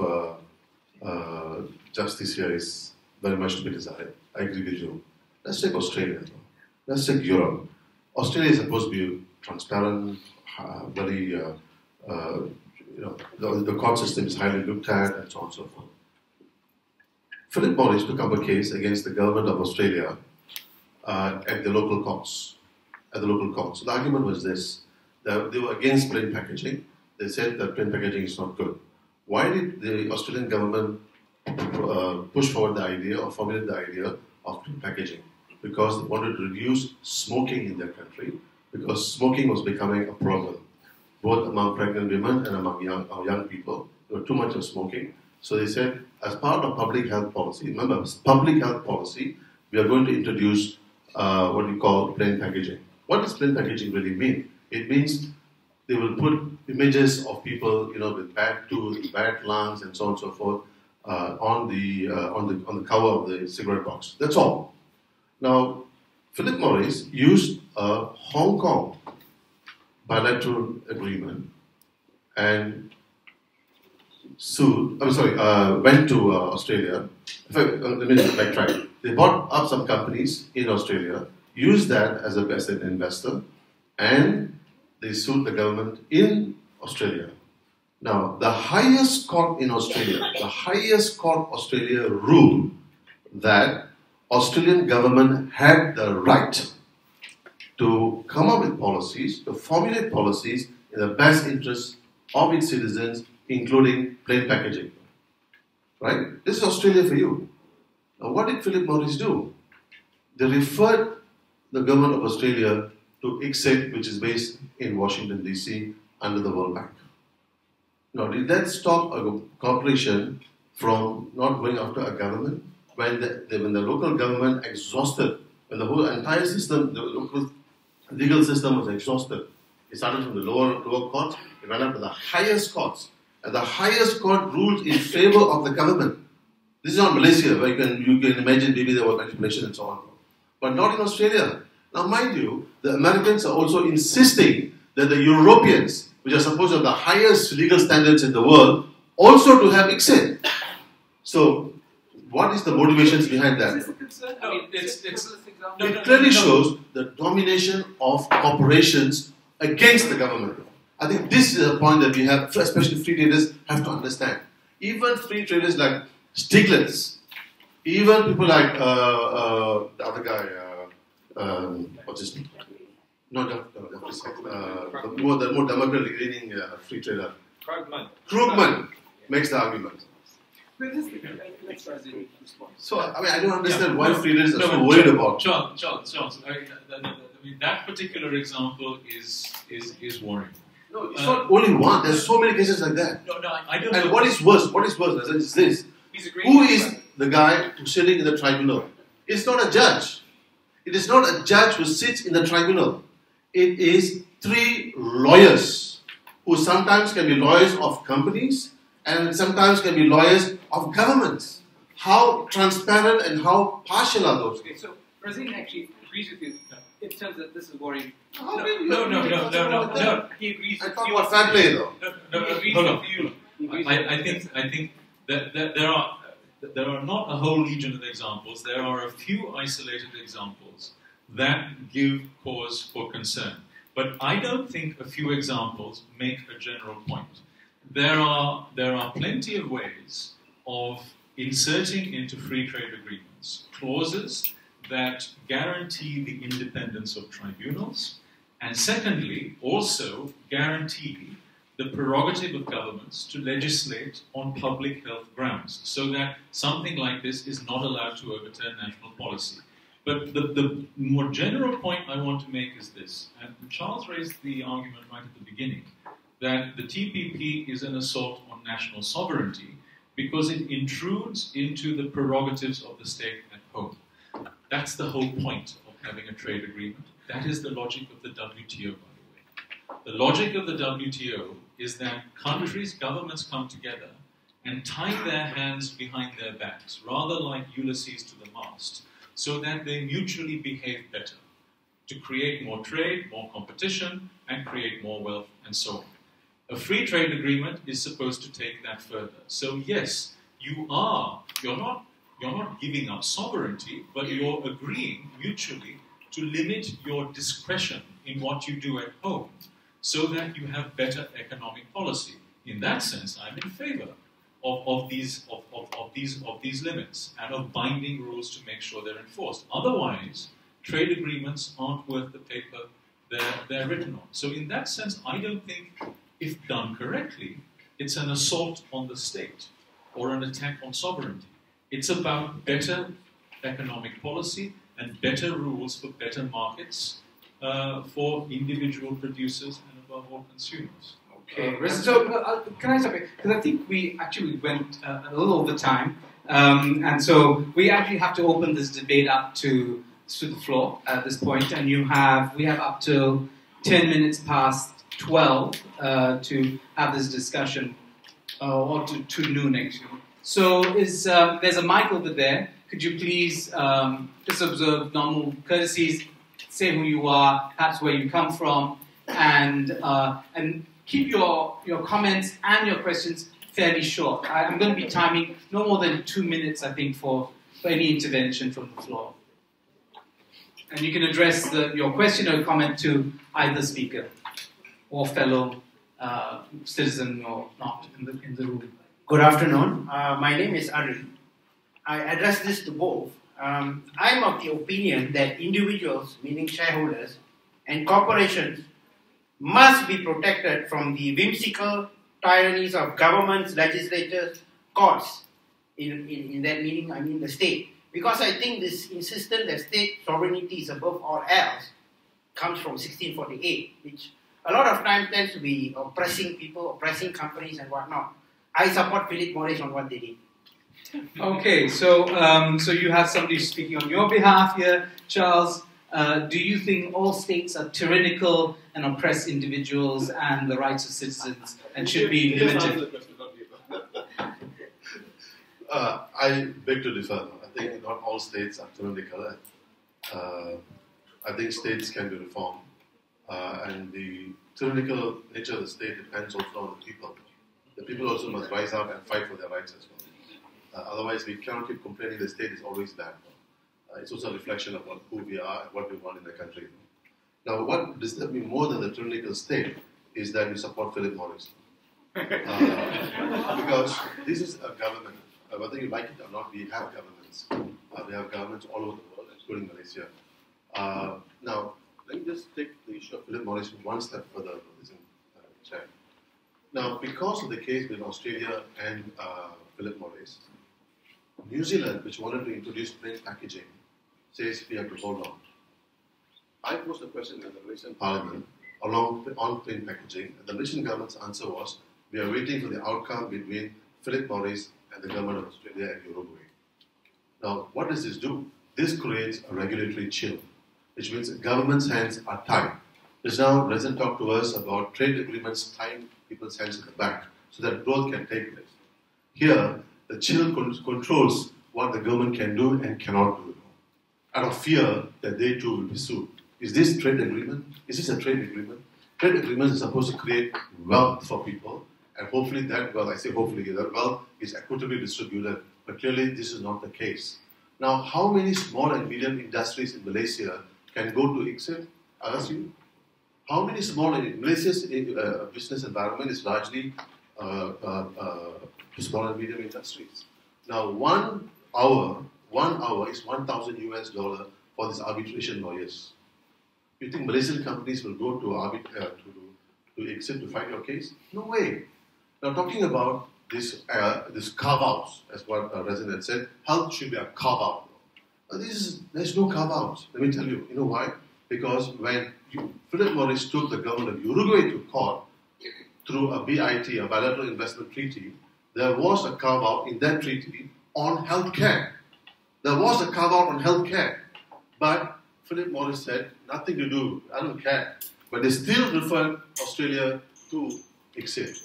Speaker 2: justice here is very much to be desired. I agree with you. Let's take Australia. Let's take Europe. Australia is supposed to be transparent, very, the court system is highly looked at, and so on and so forth. Philip Morris took up a case against the government of Australia at the local courts. The argument was this: that they were against plain packaging. They said that plain packaging is not good. Why did the Australian government push forward the idea or formulate the idea of plain packaging? Because they wanted to reduce smoking in their country, because smoking was becoming a problem, both among pregnant women and among young people. There was too much of smoking. So they said, as part of public health policy, remember, public health policy, we are going to introduce what we call plain packaging. What does plain packaging really mean? It means they will put images of people, with bad tooth, bad lungs, and so on and so forth, on the cover of the cigarette box. That's all. Now, Philip Morris used a Hong Kong bilateral agreement and went to Australia. In fact, let me backtrack. They bought up some companies in Australia, used that as an investor, and they sued the government in Australia. Now, the highest court in Australia, ruled that Australian government had the right to come up with policies, to formulate policies in the best interest of its citizens, including plain packaging. Right? This is Australia for you. Now, what did Philip Morris do? They referred the government of Australia to ICSID, which is based in Washington, D.C., under the World Bank. Now, did that stop a corporation from not going after a government? When the local government exhausted, when the whole entire system, the local legal system was exhausted, it started from the lower courts, it went up to the highest courts. And the highest court ruled in favor of the government. This is not Malaysia, where you can imagine maybe there was manipulation and so on. But not in Australia. Now, mind you, the Americans are also insisting that the Europeans, which are supposed to have the highest legal standards in the world, also to have ICSID. So, what is the motivations behind that?
Speaker 4: Is this a concern? I mean,
Speaker 2: It clearly shows the domination of corporations against the government. I think this is a point that we have, especially free traders, have to understand. Even free traders like Stiglitz, even people like the other guy, what's his name? Not the more democratic leaning free trader. Krugman makes the argument. So, I mean, I don't understand why free traders are so worried about.
Speaker 3: Charles, I mean, that particular example is worrying.
Speaker 2: No, it's not only one. There's so many cases like that.
Speaker 3: No, I don't.
Speaker 2: And what is worse? Is this? Who is the guy who's sitting in the tribunal? It's not a judge. It is not a judge who sits in the tribunal. It is 3 lawyers who sometimes can be lawyers of companies and sometimes can be lawyers of governments. How transparent and how partial are those?
Speaker 4: Okay, so Razeen actually agrees with you in terms that this is worrying.
Speaker 3: No.
Speaker 4: He agrees.
Speaker 2: I talk about fair play though.
Speaker 3: I think that there are not a whole legion of examples. There are a few isolated examples that give cause for concern. But I don't think a few examples make a general point. There are plenty of ways of inserting into free trade agreements clauses that guarantee the independence of tribunals, and secondly, also guarantee the prerogative of governments to legislate on public health grounds, so that something like this is not allowed to overturn national policy. But the more general point I want to make is this, and Charles raised the argument right at the beginning, that the TPP is an assault on national sovereignty because it intrudes into the prerogatives of the state at home. That's the whole point of having a trade agreement. That is the logic of the WTO, by the way. The logic of the WTO is that countries, governments come together and tie their hands behind their backs, rather like Ulysses to the mast, so that they mutually behave better, to create more trade, more competition, and create more wealth, and so on. A free trade agreement is supposed to take that further. So yes, you're not giving up sovereignty, but you're agreeing mutually to limit your discretion in what you do at home, so that you have better economic policy. In that sense, I'm in favor of these limits and of binding rules to make sure they're enforced. Otherwise, trade agreements aren't worth the paper they're written on. So in that sense, I don't think, if done correctly, it's an assault on the state or an attack on sovereignty. It's about better economic policy and better rules for better markets for individual producers and above all consumers.
Speaker 1: Okay, so can I stop you? Because I think we actually went a little over time, and so we actually have to open this debate up to the floor at this point, and we have up till 10 minutes past 12 to have this discussion, or to noon actually. So there's a mic over there. Could you please just observe normal courtesies, say who you are, perhaps where you come from, and keep your comments and your questions fairly short. I'm going to be timing no more than 2 minutes, I think, for any intervention from the floor. And you can address your question or comment to either speaker or fellow citizen or not in the room.
Speaker 5: Good afternoon. My name is Ari. I address this to both. I'm of the opinion that individuals, meaning shareholders, and corporations must be protected from the whimsical tyrannies of governments, legislatures, courts. In that meaning, I mean the state. Because I think this insistence that state sovereignty is above all else comes from 1648, which a lot of times tends to be oppressing people, oppressing companies and whatnot. I support Philip Morris on what they did.
Speaker 1: Okay, so you have somebody speaking on your behalf here, Charles. Do you think all states are tyrannical and oppress individuals and the rights of citizens and should be limited?
Speaker 2: I beg to differ. I think not all states are tyrannical. I think states can be reformed, and the tyrannical nature of the state depends also on the people. The people also must rise up and fight for their rights as well. Otherwise, we cannot keep complaining the state is always bad. It's also a reflection of who we are and what we want in the country. Now, what disturbs me more than the tyrannical state is that we support Philip Morris. Because this is a government. Whether you like it or not, we have governments. We have governments all over the world, including Malaysia. Now, let me just take the issue of Philip Morris one step further. Now, because of the case between Australia and Philip Morris, New Zealand, which wanted to introduce plain packaging, says we have to hold on. I posed a question in the Malaysian Parliament on plain packaging, and the Malaysian government's answer was, we are waiting for the outcome between Philip Morris and the government of Australia and Uruguay. Now, what does this do? This creates a regulatory chill, which means government's hands are tied. There's now Razeen talk to us about trade agreements tying people's hands at the back so that growth can take place. Here, the chill controls what the government can do and cannot do, out of fear that they too will be sued. Is this trade agreement? Is this a trade agreement? Trade agreements are supposed to create wealth for people, and hopefully that wealth, I say hopefully, that wealth is equitably distributed, but clearly this is not the case. Now, how many small and medium industries in Malaysia can go to exit? I ask you. How many small and Malaysia's business environment is largely small and medium industries. Now, 1 hour is $1,000 for these arbitration lawyers. You think Malaysian companies will go to exit to fight your case? No way. Now, talking about this carve-outs, as what Razeen had said, health should be a carve-out. There's no carve-outs. Let me tell you. You know why? Because when Philip Morris took the government of Uruguay to court through a BIT, a bilateral investment treaty, there was a carve-out in that treaty on healthcare. There was a carve-out on healthcare. But Philip Morris said, nothing to do, I don't care. But they still referred Australia to ICSID.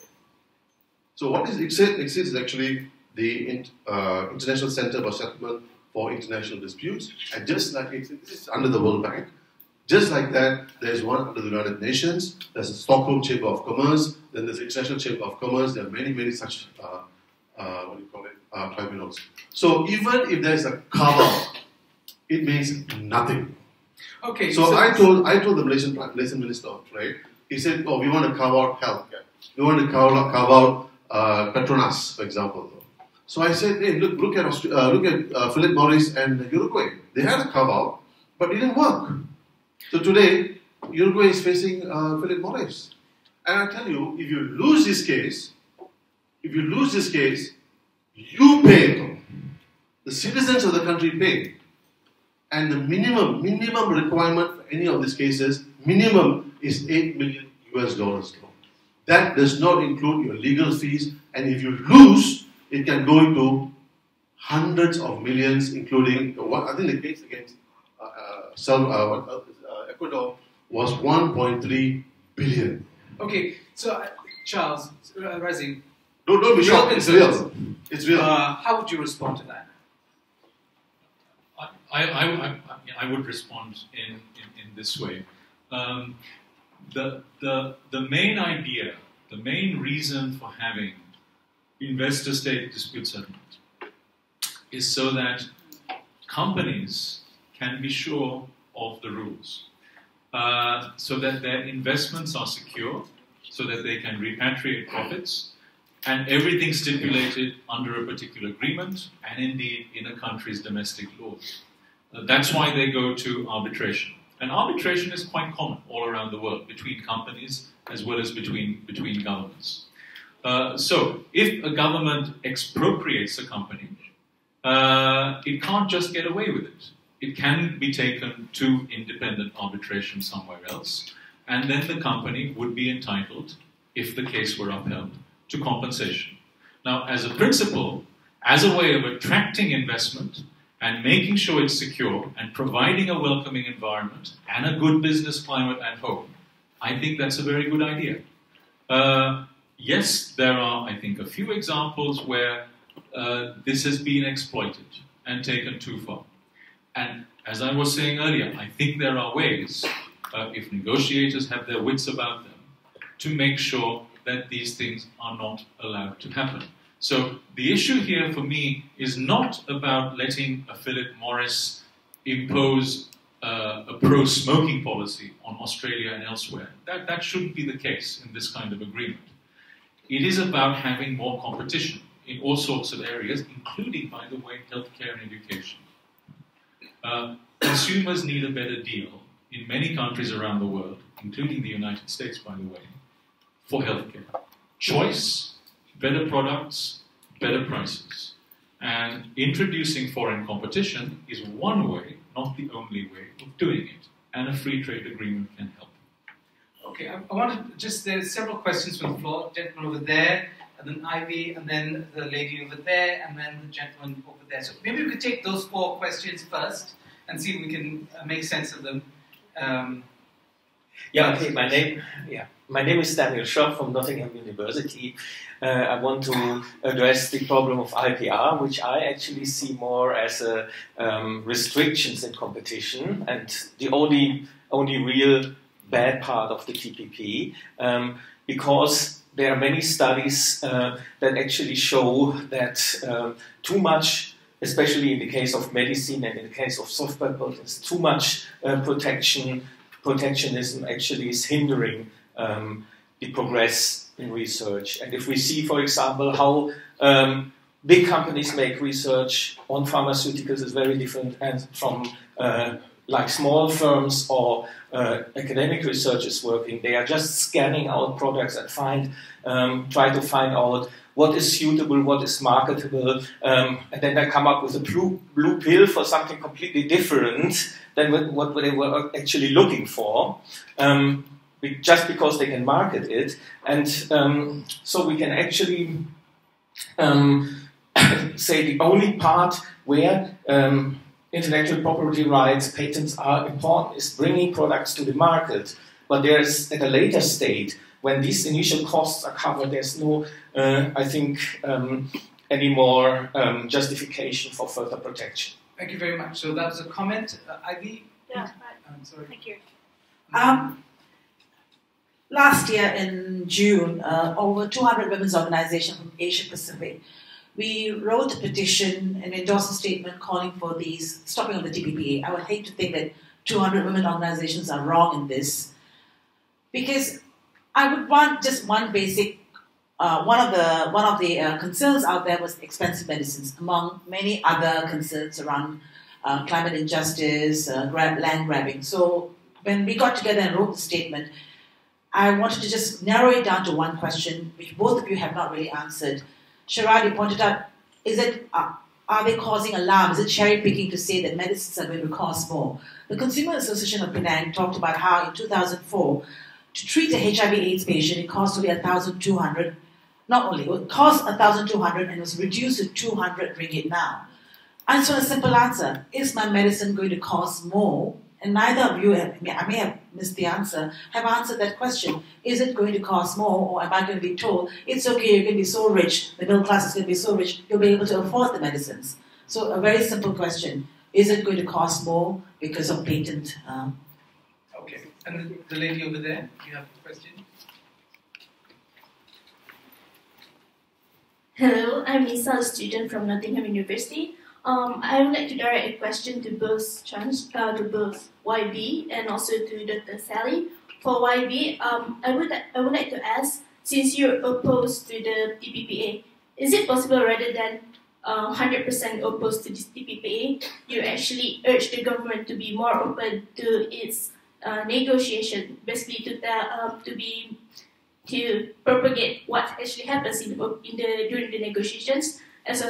Speaker 2: So what is ICSID? ICSID is actually the International Centre for Settlement for International Disputes. And just like ICSID, this is under the World Bank. Just like that, there's one under the United Nations, there's the Stockholm Chamber of Commerce, then there's the International Chamber of Commerce, there are many such, tribunals. So even if there's a carve-out, it means nothing.
Speaker 1: Okay.
Speaker 2: So I told the Malaysian Minister of Trade, he said, oh, we want to carve out healthcare. We want to carve out Petronas, for example. So I said, hey, look at Philip Morris and Uruguay. They had a carve-out, but it didn't work. So today, Uruguay is facing Philip Morris. And I tell you, if you lose this case, you pay. The citizens of the country pay. And the minimum requirement for any of these cases, minimum is $8 million. That does not include your legal fees. And if you lose, it can go into hundreds of millions, including, I think the case against Ecuador was 1.3 billion.
Speaker 1: Okay, so Charles, Razeen.
Speaker 2: Don't be shocked, it's real. It's real.
Speaker 1: How would you respond to that?
Speaker 3: I would respond in this way. The main idea, the main reason for having investor-state dispute settlement is so that companies can be sure of the rules, so that their investments are secure, so that they can repatriate profits, and everything stipulated under a particular agreement, and indeed in a country's domestic laws. That's why they go to arbitration. And arbitration is quite common all around the world, between companies as well as between governments. So, if a government expropriates a company, it can't just get away with it. It can be taken to independent arbitration somewhere else, and then the company would be entitled, if the case were upheld, to compensation. Now, as a principle, as a way of attracting investment and making sure it's secure and providing a welcoming environment and a good business climate at home, I think that's a very good idea. Yes, there are, I think, a few examples where this has been exploited and taken too far. And as I was saying earlier, I think there are ways, if negotiators have their wits about them, to make sure that these things are not allowed to happen. So the issue here for me is not about letting a Philip Morris impose a pro-smoking policy on Australia and elsewhere. That shouldn't be the case in this kind of agreement. It is about having more competition in all sorts of areas, including, by the way, healthcare and education. Consumers need a better deal in many countries around the world, including the United States, by the way, for healthcare. Choice, better products, better prices. And introducing foreign competition is one way, not the only way, of doing it. And a free trade agreement can help.
Speaker 1: Okay, I wanted there's several questions from the floor. Gentleman over there, and then Ivy, and then the lady over there, and then the gentleman over there. So maybe we could take those 4 questions first and see if we can make sense of them.
Speaker 6: My name is Daniel Schopp from Nottingham University. I want to address the problem of IPR, which I actually see more as restrictions in competition and the only real bad part of the TPP, because there are many studies that actually show that too much, especially in the case of medicine and in the case of software products, too much protectionism actually is hindering the progress in research. And if we see, for example, how big companies make research on pharmaceuticals is very different from like small firms or academic researchers working. They are just scanning out products and try to find out what is suitable, what is marketable, and then they come up with a blue pill for something completely different than what they were actually looking for, just because they can market it. And so we can actually say the only part where intellectual property rights, patents are important is bringing products to the market. But there's, at a later state, when these initial costs are covered, there's no, I think, any more justification for further protection.
Speaker 1: Thank you very much. So that was a comment. Ivy?
Speaker 7: Yeah,
Speaker 1: sorry.
Speaker 7: thank you. Last year in June, over 200 women's organizations from Asia Pacific, we wrote a petition and endorsed a statement calling for the stopping of the TPPA. I would hate to think that 200 women organizations are wrong in this, because I would want just one basic. One of the concerns out there was expensive medicines, among many other concerns around climate injustice, land grabbing. So when we got together and wrote the statement, I wanted to just narrow it down to one question, which both of you have not really answered. Sharaad, you pointed out, are they causing alarm? Is it cherry picking to say that medicines are going to cost more? The Consumer Association of Penang talked about how in 2004, to treat a HIV/AIDS patient, it cost only 1,200. Not only, it cost 1,200 and was reduced to 200 ringgit now. And so a simple answer, is my medicine going to cost more? And neither of you, I may have missed the answer, have answered that question. Is it going to cost more, or am I going to be told, it's okay, you're going to be so rich, the middle class is going to be so rich, you'll be able to afford the medicines? So a very simple question, is it going to cost more because of patent?
Speaker 1: Okay, and the lady over there, you have a question?
Speaker 8: Hello, I'm Lisa, a student from Nottingham University. I would like to direct a question to both YB and also to Dr. Sally. For YB, I would like to ask, since you're opposed to the TPPA, is it possible rather than 100% opposed to this TPPA, you actually urge the government to be more open to its negotiation, basically to propagate what actually happens during the negotiations, as well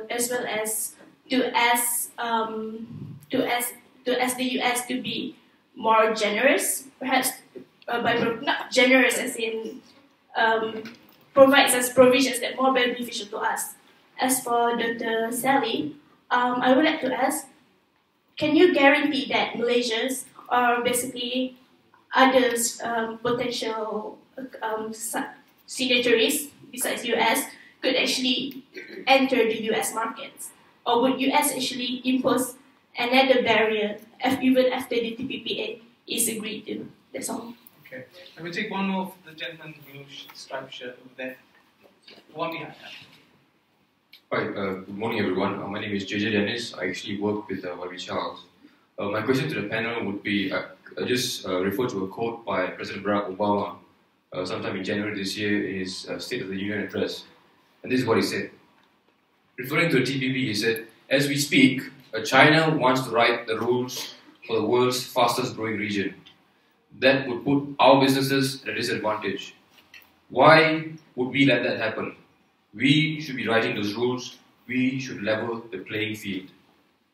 Speaker 8: as to ask the US to be more generous, perhaps not generous as in provides us provisions that are more beneficial to us. As for Dr. Sally, I would like to ask, can you guarantee that Malaysians or basically others potential signatories besides US could actually enter the US markets? Or would US actually impose another barrier even after the TPPA is agreed to? That's all.
Speaker 1: Okay. Let me take one more of the gentleman in the blue striped shirt over there. One behind that.
Speaker 9: Hi, good morning everyone. My name is JJ Dennis. I actually work with YB Charles. My question to the panel would be, I just refer to a quote by President Barack Obama sometime in January this year in his State of the Union address. And this is what he said. Referring to the TPP, he said, as we speak, China wants to write the rules for the world's fastest growing region. That would put our businesses at a disadvantage. Why would we let that happen? We should be writing those rules. We should level the playing field.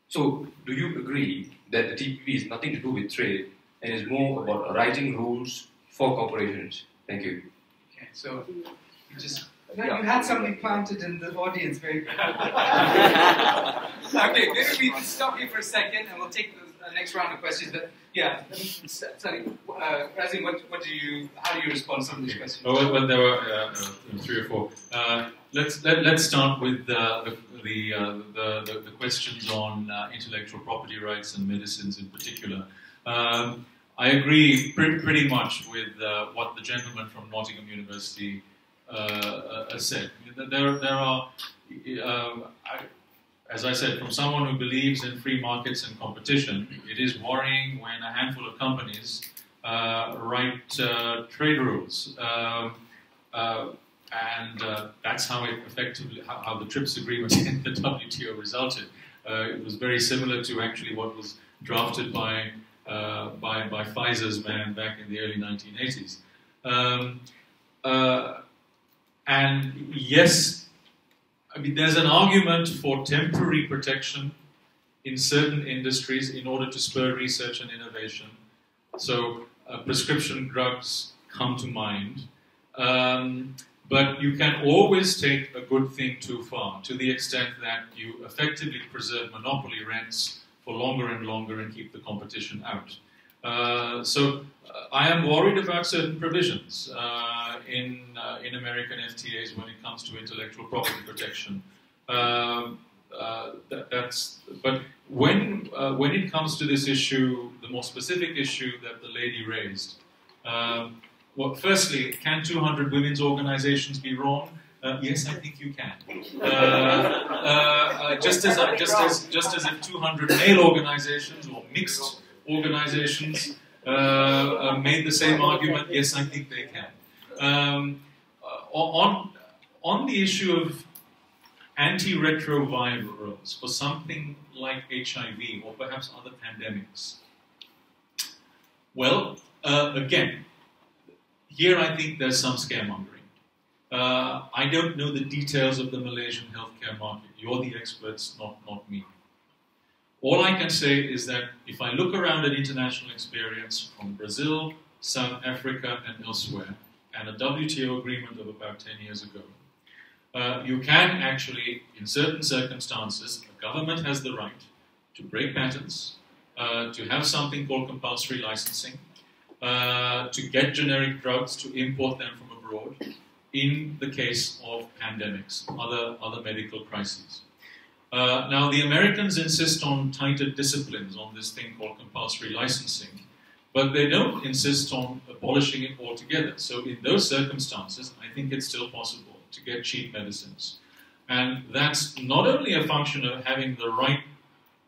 Speaker 9: So, do you agree that the TPP is nothing to do with trade and is more about writing rules for corporations? Thank you.
Speaker 1: Okay, so you had something planted in the audience very quickly. Okay, maybe we can stop here for a second and we'll take the next round of questions. But yeah, sorry, Razeen, how do you respond to some of these questions?
Speaker 3: Well, there were 3 or 4. Let's start with the questions on intellectual property rights and medicines in particular. I agree pretty much with what the gentleman from Nottingham University said. There are, as I said, from someone who believes in free markets and competition, it is worrying when a handful of companies write trade rules. And that's how it effectively, how the TRIPS agreement in the WTO resulted. It was very similar to actually what was drafted by Pfizer's man back in the early 1980s. And yes, I mean, there's an argument for temporary protection in certain industries in order to spur research and innovation. So prescription drugs come to mind. But you can always take a good thing too far, to the extent that you effectively preserve monopoly rents for longer and longer and keep the competition out. So I am worried about certain provisions in American FTAs when it comes to intellectual property protection. But when it comes to this issue, the more specific issue that the lady raised, well, firstly, can 200 women's organizations be wrong? Yes, I think you can. Just as if 200 male organizations or mixed organizations made the same argument, yes, I think they can. On the issue of antiretrovirals for something like HIV or perhaps other pandemics, well, again, here I think there's some scaremongering. I don't know the details of the Malaysian healthcare market. You're the experts, not me. All I can say is that if I look around at international experience from Brazil, South Africa, and elsewhere, and a WTO agreement of about 10 years ago, you can actually, in certain circumstances, the government has the right to break patents, to have something called compulsory licensing, to get generic drugs, to import them from abroad, in the case of pandemics, other medical crises. Now, the Americans insist on tighter disciplines on this thing called compulsory licensing, but they don't insist on abolishing it altogether. So in those circumstances, I think it's still possible to get cheap medicines. And that's not only a function of having the right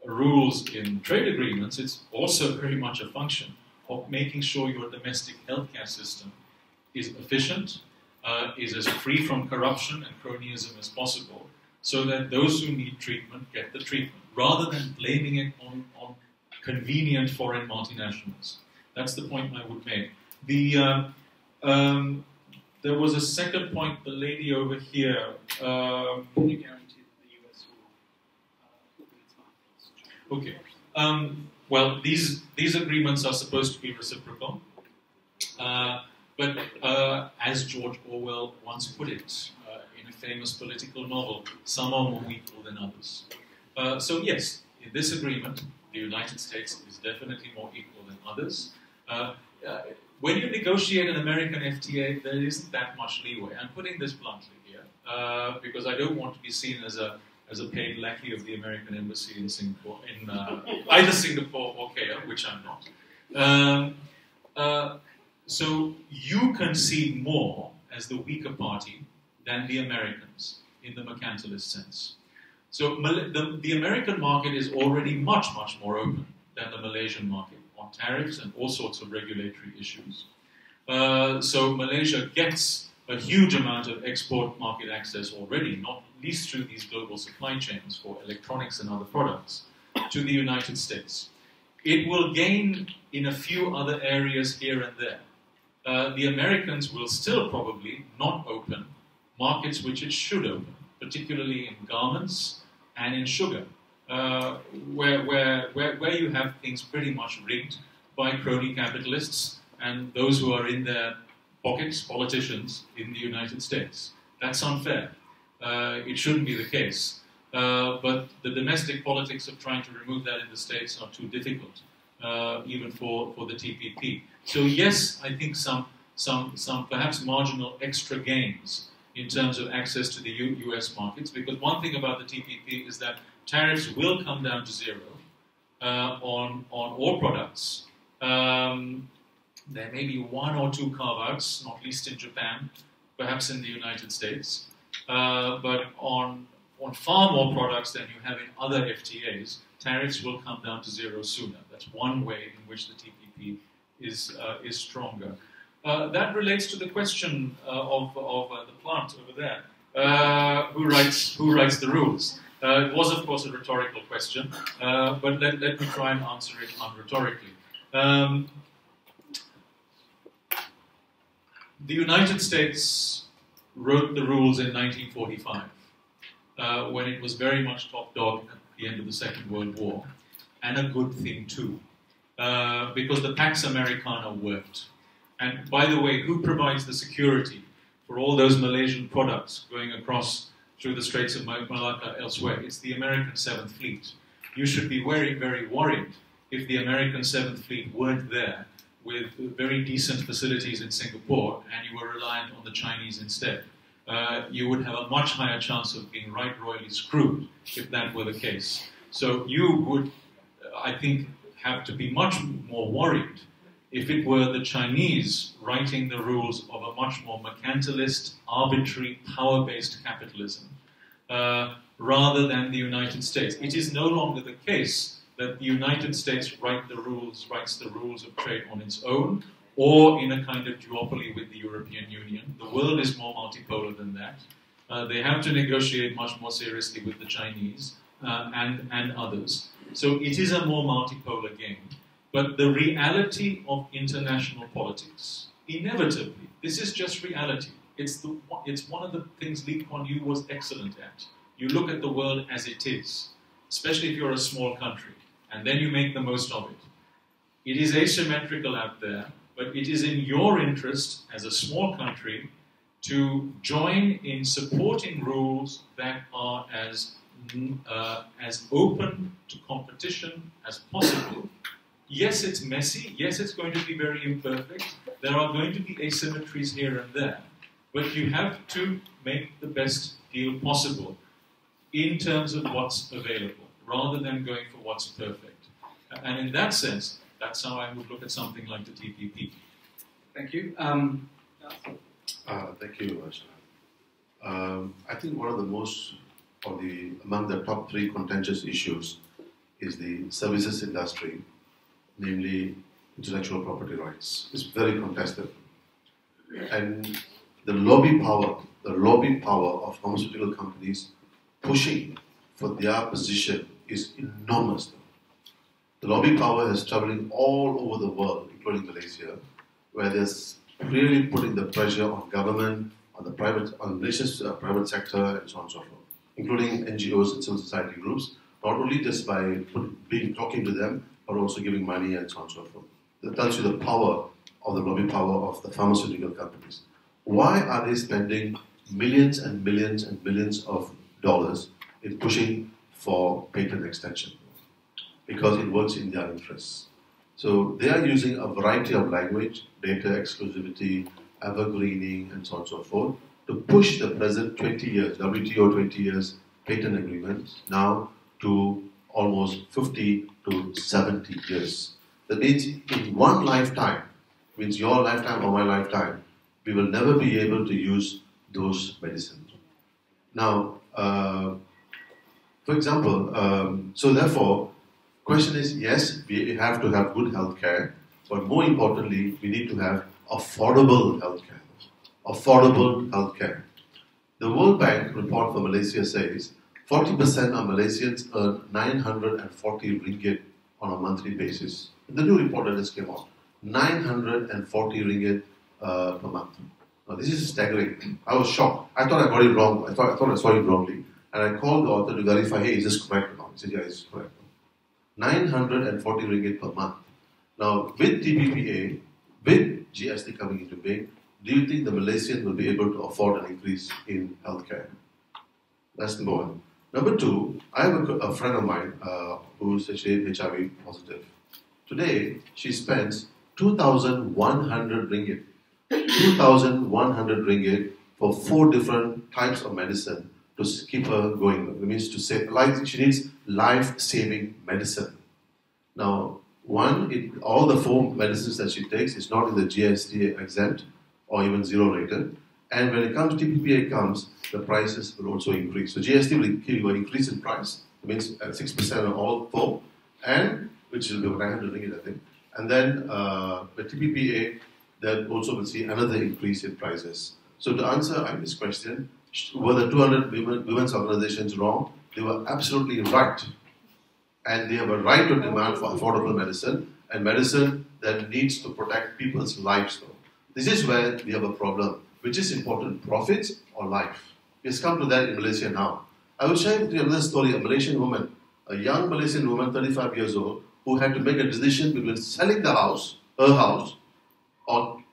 Speaker 3: rules in trade agreements, it's also very much a function of making sure your domestic healthcare system is efficient, is as free from corruption and cronyism as possible, so that those who need treatment get the treatment, rather than blaming it on convenient foreign multinationals. That's the point I would make. There was a second point, the lady over here.
Speaker 4: Can you guarantee that the US will open its markets?
Speaker 3: Okay. Well, these agreements are supposed to be reciprocal. But as George Orwell once put it in a famous political novel, some are more equal than others. So yes, in this agreement, the United States is definitely more equal than others. When you negotiate an American FTA, there isn't that much leeway. I'm putting this bluntly here because I don't want to be seen as a paid lackey of the American embassy in Singapore, in either Singapore or KL, which I'm not. So you concede more as the weaker party than the Americans in the mercantilist sense. So the American market is already much, much more open than the Malaysian market on tariffs and all sorts of regulatory issues. So Malaysia gets a huge amount of export market access already, not least through these global supply chains for electronics and other products, to the United States. It will gain in a few other areas here and there. The Americans will still probably not open markets which it should open, particularly in garments and in sugar, where you have things pretty much rigged by crony capitalists and those who are in their pockets, politicians in the United States. That's unfair. It shouldn't be the case. But the domestic politics of trying to remove that in the States are too difficult, even for the TPP. So yes, I think some perhaps marginal extra gains in terms of access to the US markets, because one thing about the TPP is that tariffs will come down to zero on all products. There may be one or two carve-outs, not least in Japan, perhaps in the United States, but on far more products than you have in other FTAs, tariffs will come down to zero sooner. That's one way in which the TPP is stronger. That relates to the question of the plant over there. Who writes the rules? It was, of course, a rhetorical question, but let me try and answer it unrhetorically. The United States wrote the rules in 1945, when it was very much top dog at the end of the Second World War, and a good thing too, because the Pax Americana worked. And by the way, who provides the security for all those Malaysian products going across through the Straits of Malacca elsewhere? It's the American 7th Fleet. You should be very, very worried if the American 7th Fleet weren't there with very decent facilities in Singapore and you were reliant on the Chinese instead. You would have a much higher chance of being right royally screwed if that were the case. So you would, I think, have to be much more worried if it were the Chinese writing the rules of a much more mercantilist, arbitrary, power-based capitalism, rather than the United States. It is no longer the case that the United States writes the rules of trade on its own, or in a kind of duopoly with the European Union. The world is more multipolar than that. They have to negotiate much more seriously with the Chinese and others. So it is a more multipolar game. But the reality of international politics, inevitably, this is just reality. It's one of the things Lee Kuan Yew was excellent at. You look at the world as it is, especially if you're a small country, and then you make the most of it. It is asymmetrical out there, but it is in your interest as a small country to join in supporting rules that are as open to competition as possible. Yes, it's messy. Yes, it's going to be very imperfect. There are going to be asymmetries here and there. But you have to make the best deal possible in terms of what's available, rather than going for what's perfect. And in that sense, that's how I would look at something like the TPP.
Speaker 1: Thank you.
Speaker 2: Thank you, Sharaad. I think one of the most or among the top 3 contentious issues is the services industry, namely intellectual property rights. It's very contested. And the lobby power of pharmaceutical companies pushing for their position is enormous. The lobby power is traveling all over the world, including Malaysia, where they're really putting the pressure on government, on Malaysia's private sector, and so on and so forth, including NGOs and civil society groups, not only just by talking to them, but also giving money and so on and so forth. That tells you the power of the lobby power of the pharmaceutical companies. Why are they spending millions and millions and millions of dollars in pushing for patent extension? Because it works in their interests. So they are using a variety of language, data exclusivity, evergreening, and so on and so forth, to push the present 20 years, WTO 20 years patent agreements, now to almost 50 to 70 years. That means in one lifetime, means your lifetime or my lifetime, we will never be able to use those medicines. Now, for example, so therefore, question is, yes, we have to have good health care, but more importantly, we need to have affordable health care. Affordable health care. The World Bank report for Malaysia says 40% of Malaysians earn 940 ringgit on a monthly basis. The new report that just came out, 940 ringgit per month. Now, this is staggering. I was shocked. I thought I got it wrong. I thought I saw it wrongly. And I called the author to verify, hey, is this correct or not? He said, yeah, it's correct. 940 ringgit per month. Now, with TPPA, with GST coming into being, do you think the Malaysian will be able to afford an increase in healthcare? That's number one. Number two, I have a friend of mine who's actually HIV positive. Today, she spends 2,100 ringgit. 2,100 ringgit for 4 different types of medicine to keep her going. It means to save life. She needs life-saving medicine. Now, all the 4 medicines that she takes is not in the GST exempt or even 0 rated. And when it comes, TPPA comes, the prices will also increase. So GST will increase in price. It means 6% on all 4, and which will be 900 ringgit, I think. And then the TPPA, that also will see another increase in prices. So to answer this question, were the 200 women's organizations wrong? They were absolutely right. And they have a right to demand for affordable medicine, and medicine that needs to protect people's lives. Though. This is where we have a problem. Which is important, profits or life? It's come to that in Malaysia now. I will share with you another story, a Malaysian woman, a young Malaysian woman, 35 years old, who had to make a decision between selling the house, her house, or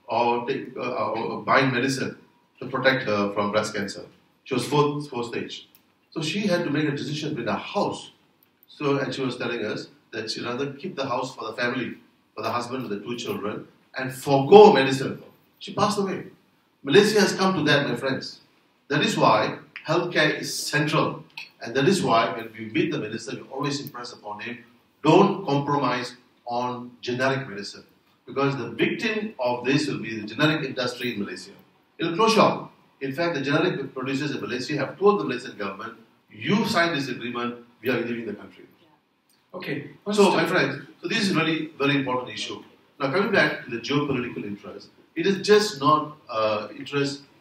Speaker 2: buying medicine to protect her from breast cancer. She was fourth stage. So she had to make a decision with a house. And she was telling us that she'd rather keep the house for the family, for the husband and the 2 children, and forego medicine. She passed away. Malaysia has come to that, my friends. That is why healthcare is central. And that is why when we meet the minister, we always impress upon him, don't compromise on generic medicine. Because the victim of this will be the generic industry in Malaysia. It will close shop. In fact, the generic producers in Malaysia have told the Malaysian government, you signed this agreement, we are leaving the country.
Speaker 1: Okay.
Speaker 2: So, my friends, this is really very important issue. Now, coming back to the geopolitical interest, it is just not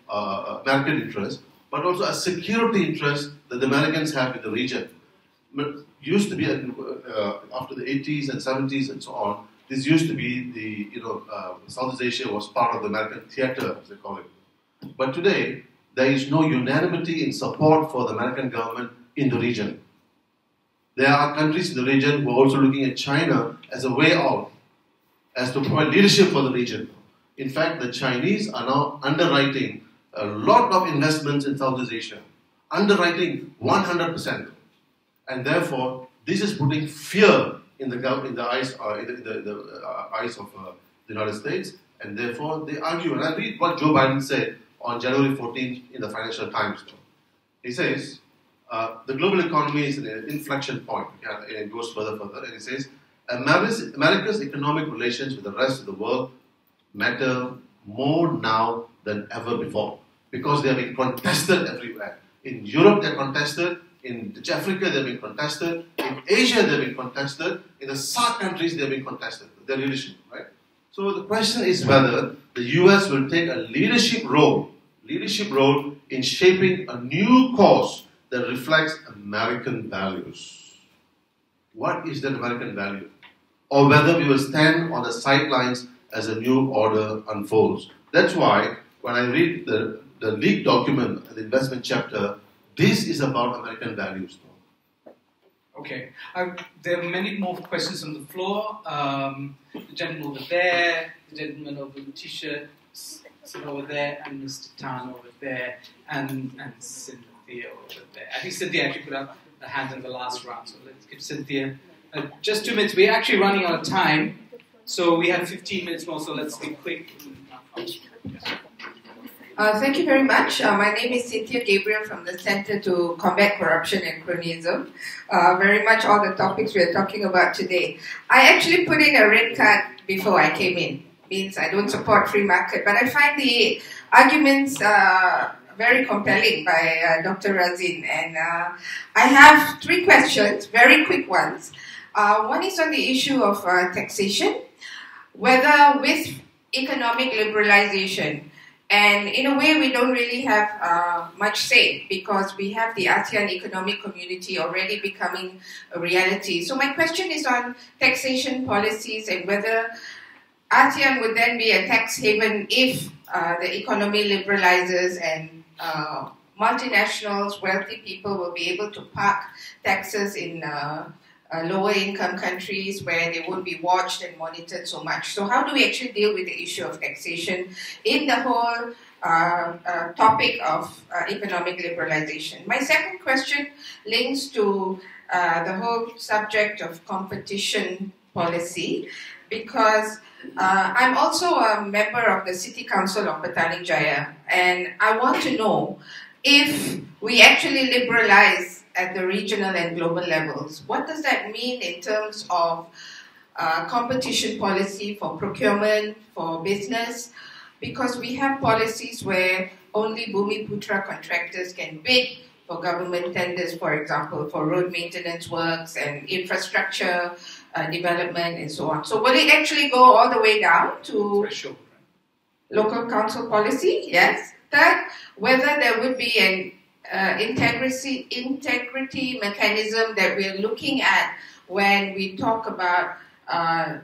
Speaker 2: American interest, but also a security interest that the Americans have in the region. But used to be after the 80s and 70s and so on. This used to be Southeast Asia was part of the American theater, as they call it. But today there is no unanimity in support for the American government in the region. There are countries in the region who are also looking at China as a way out, as to provide leadership for the region. In fact, the Chinese are now underwriting a lot of investments in Southeast Asia. Underwriting 100%. And therefore, this is putting fear in the eyes of the United States. And therefore, they argue. And I read what Joe Biden said on January 14th in the Financial Times. He says, the global economy is at an inflection point. And it goes further. And he says, America's economic relations with the rest of the world matter more now than ever before because they are being contested everywhere. In Europe, they're contested. In Africa, they've been contested. In Asia, they've been contested. In the SAARC countries, they've been contested. Their leadership, right? So the question is whether the US will take a leadership role in shaping a new course that reflects American values. What is that American value? Or whether we will stand on the sidelines as a new order unfolds. That's why when I read the leaked document, the investment chapter, this is about American values.
Speaker 1: Okay. There are many more questions on the floor. The gentleman over there, the gentleman over the t-shirt over there, and Mr. Tan over there, and Cynthia over there. I think Cynthia actually put up a hand in the last round, so let's give Cynthia just 2 minutes. We're actually running out of time, so we have 15 minutes more, so let's be quick.
Speaker 10: Thank you very much. My name is Cynthia Gabriel from the Center to Combat Corruption and Cronyism. Very much all the topics we are talking about today. I actually put in a red card before I came in. Means I don't support free market, but I find the arguments very compelling by Dr. Razeen. And I have 3 questions, very quick ones. One is on the issue of taxation, whether with economic liberalization, and in a way we don't really have much say because we have the ASEAN Economic Community already becoming a reality. So my question is on taxation policies and whether ASEAN would then be a tax haven if the economy liberalizes and multinationals, wealthy people will be able to park taxes in lower income countries where they won't be watched and monitored so much. So how do we actually deal with the issue of taxation in the whole topic of economic liberalization? My second question links to the whole subject of competition policy because I'm also a member of the City Council of Petaling Jaya, and I want to know if we actually liberalize at the regional and global levels, what does that mean in terms of competition policy for procurement, for business? Because we have policies where only Bumiputra contractors can bid for government tenders, for example, for road maintenance works and infrastructure development and so on. So will it actually go all the way down to local council policy? Yes. Third, whether there would be an integrity mechanism that we're looking at when we talk about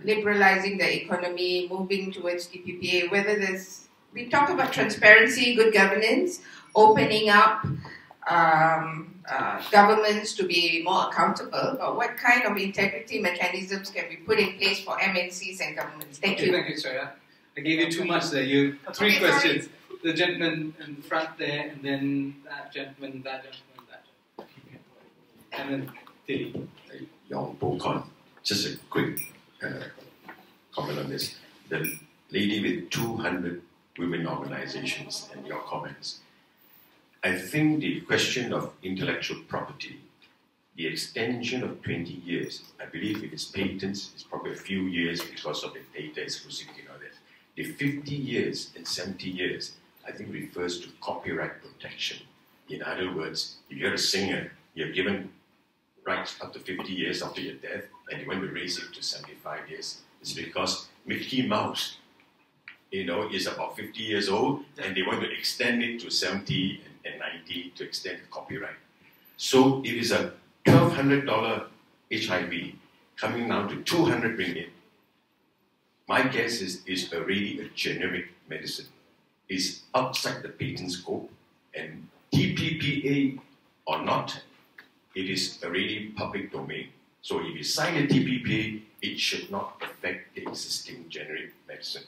Speaker 10: liberalizing the economy, moving towards TPPA, whether we talk about transparency, good governance, opening up governments to be more accountable, but what kind of integrity mechanisms can we put in place for MNCs and governments? Thank you.
Speaker 1: Thank you, Shreya. I gave you too much there. You 3 questions. Sorry. The gentleman in the front there, and then that gentleman, that gentleman, and then Tilly.
Speaker 11: Yong Bokon. Just a quick comment on this. The lady with 200 women organizations and your comments. I think the question of intellectual property, the extension of 20 years, I believe if it's patents, it's probably a few years because of the data exclusivity and all that. The 50 years and 70 years, I think refers to copyright protection. In other words, if you're a singer, you're given rights up to 50 years after your death, and you want to raise it to 75 years. It's because Mickey Mouse, is about 50 years old, and they want to extend it to 70 and 90 to extend the copyright. So if it's a $1,200 HIV coming down to 200 ringgit, my guess is it's already a generic medicine. It's outside the patent scope, and TPPA or not, it is already public domain. So if you sign a TPPA, it should not affect the existing generic medicine.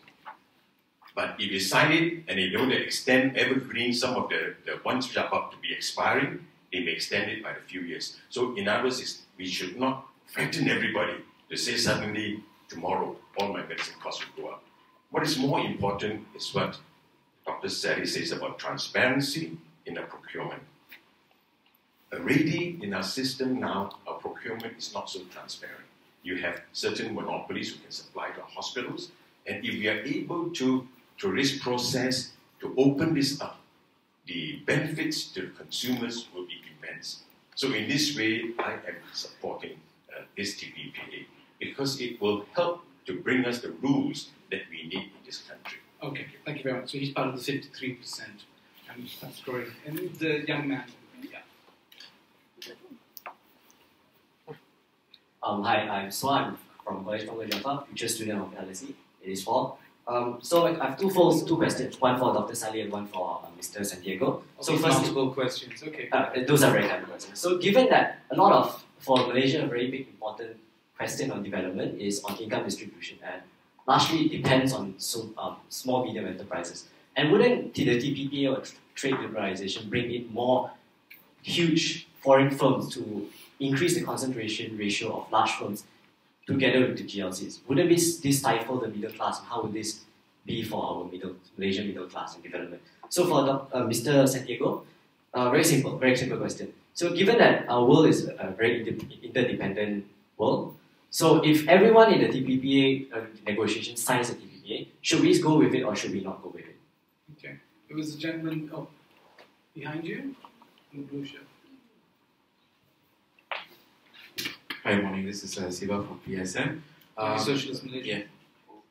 Speaker 11: But if you sign it and you know they extend evergreen, some of the ones which are about to be expiring, they may extend it by a few years. So in other words, we should not frighten everybody to say suddenly tomorrow all my medicine costs will go up. What is more important is what Dr. Sally says about transparency in the procurement. Already in our system now, our procurement is not so transparent. You have certain monopolies who can supply to hospitals, and if we are able to, through this process, to open this up, the benefits to the consumers will be immense. So in this way, I am supporting this TPPA because it will help to bring us the rules that we need in this country.
Speaker 1: Okay, thank you very much. So he's part of the 53%, and that's growing. And the young man, yeah.
Speaker 12: Hi, I'm Swan from College of Java, future student of LSE. It is fall. So I have two questions, one for Dr. Sally and one for Mr. Santiago.
Speaker 1: So first, multiple questions, okay.
Speaker 12: Those are very kind questions. So given that a lot of, for Malaysia, a very big important question on development is on income distribution, and largely it depends on small, medium enterprises. And wouldn't the TPPA or trade liberalization bring in more huge foreign firms to increase the concentration ratio of large firms together with the GLCs? Wouldn't this stifle the middle class? And how would this be for our Malaysian middle class and development? So for Mr. Santiago, very simple question. So given that our world is a very interdependent world, so if everyone in the TPPA negotiation signs the TPPA, should we go with it or should we not go with it?
Speaker 1: Okay. There was a gentleman behind you in the blue shirt.
Speaker 13: Hi, morning. This is Siva from PSM.
Speaker 1: Socialist Malaysia.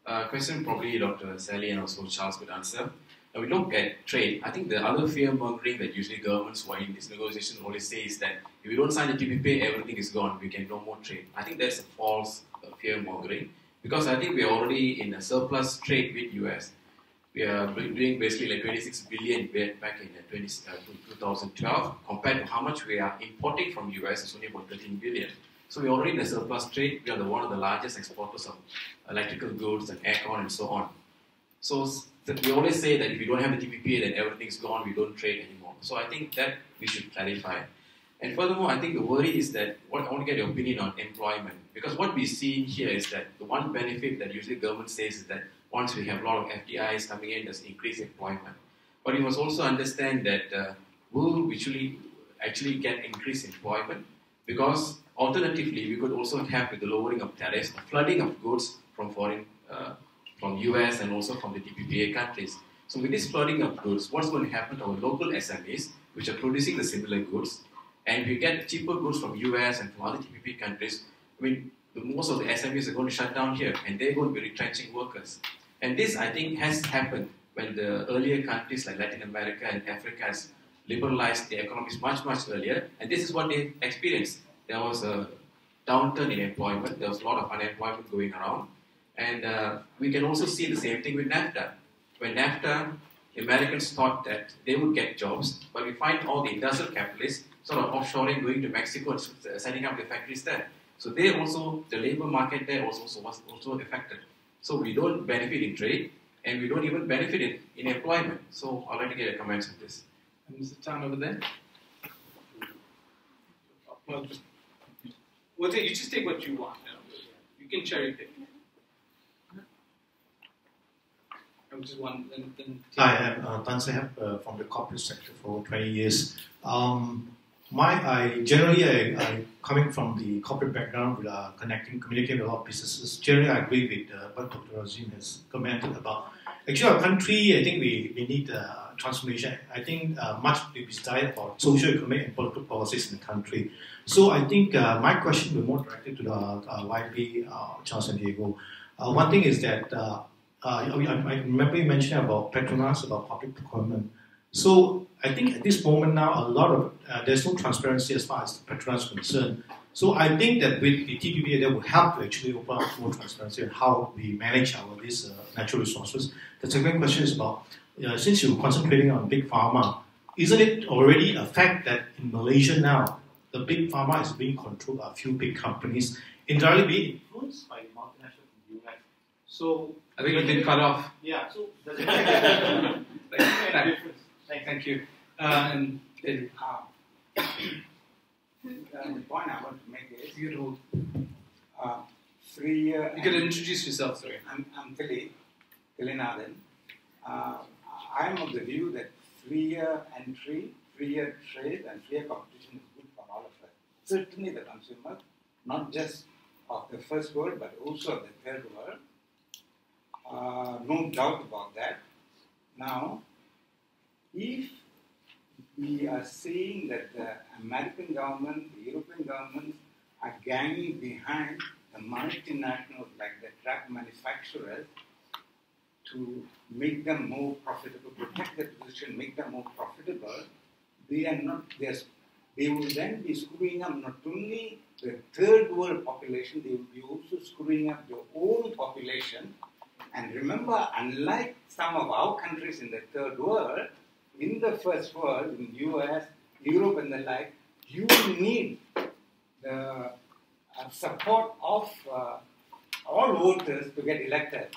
Speaker 13: Yeah. Question probably Dr. Sally and also Charles could answer. When we look at trade, I think the other fear-mongering that usually governments who are in this negotiation always say is that if we don't sign the TPPA, everything is gone, we can no more trade. I think that's a false fear-mongering because I think we are already in a surplus trade with US. We are doing basically like 26 billion back in 2012 compared to how much we are importing from US, it's only about 13 billion. So we're already in a surplus trade. We are one of the largest exporters of electrical goods and aircon and so on. So we always say that if we don't have the TPPA, then everything's gone, we don't trade anymore. So I think that we should clarify. And furthermore, I think the worry is that, I want to get your opinion on employment. Because what we see here is that the one benefit that usually government says is that once we have a lot of FDIs coming in, there's increased employment. But we must also understand that will we actually get increased employment? Because alternatively, we could also have, with the lowering of tariffs, a flooding of goods from from US and also from the TPPA countries. So with this flooding of goods, what's going to happen to our local SMEs, which are producing the similar goods, and we get cheaper goods from US and from other TPP countries? I mean, most of the SMEs are going to shut down here, and they're going to be retrenching workers. And this, I think, has happened when the earlier countries like Latin America and Africa has liberalized their economies much, much earlier, and this is what they experienced. There was a downturn in employment, there was a lot of unemployment going around, and we can also see the same thing with NAFTA. When NAFTA, Americans thought that they would get jobs, but we find all the industrial capitalists sort of offshoring, going to Mexico and setting up their factories there. So they also, the labor market there was also affected. So we don't benefit in trade, and we don't even benefit in employment. So I'd like to get your comments on this.
Speaker 1: And Mr. Tan over there.
Speaker 4: Well, you just take what you want. You can cherry pick.
Speaker 1: I'm just one.
Speaker 14: Hi, I'm Tan Sehab from the corporate sector for 20 years. I coming from the corporate background with communicating with a lot of businesses. Generally, I agree with what Dr. Razeen has commented about. Actually, our country, I think we need transformation. I think much will be decided about social, economic, and political policies in the country. So I think my question will be more directed to the YB Charles Santiago. One thing is that I remember you mentioning about Petronas, about public procurement. So I think at this moment now, a lot of there's no transparency as far as Petronas is concerned. So I think that with the TPPA, that will help to actually open up more transparency on how we manage these natural resources. The second question is about, since you're concentrating on big pharma, isn't it already a fact that in Malaysia now, the big pharma is being controlled by a few big companies, indirectly being influenced by multinational from the US? So
Speaker 1: I think we've been cut off.
Speaker 14: Yeah, so does it make a difference?
Speaker 1: Thank you.
Speaker 15: The point I want to make is
Speaker 1: you
Speaker 15: could
Speaker 1: introduce yourself, sorry.
Speaker 15: I'm Thilinathan. I'm of the view that 3-year entry, 3-year trade, and 3-year competition is good for all of us. Certainly the consumer, not just of the first world, but also of the third world. No doubt about that. Now, if we are seeing that the American government, the European governments are ganging behind the multinationals like the drug manufacturers to make them more profitable, protect their position, make them more profitable. They will then be screwing up not only the third world population, they will be also screwing up their own population. And remember, unlike some of our countries in the third world, in the first world, in US, Europe and the like, you need the support of all voters to get elected.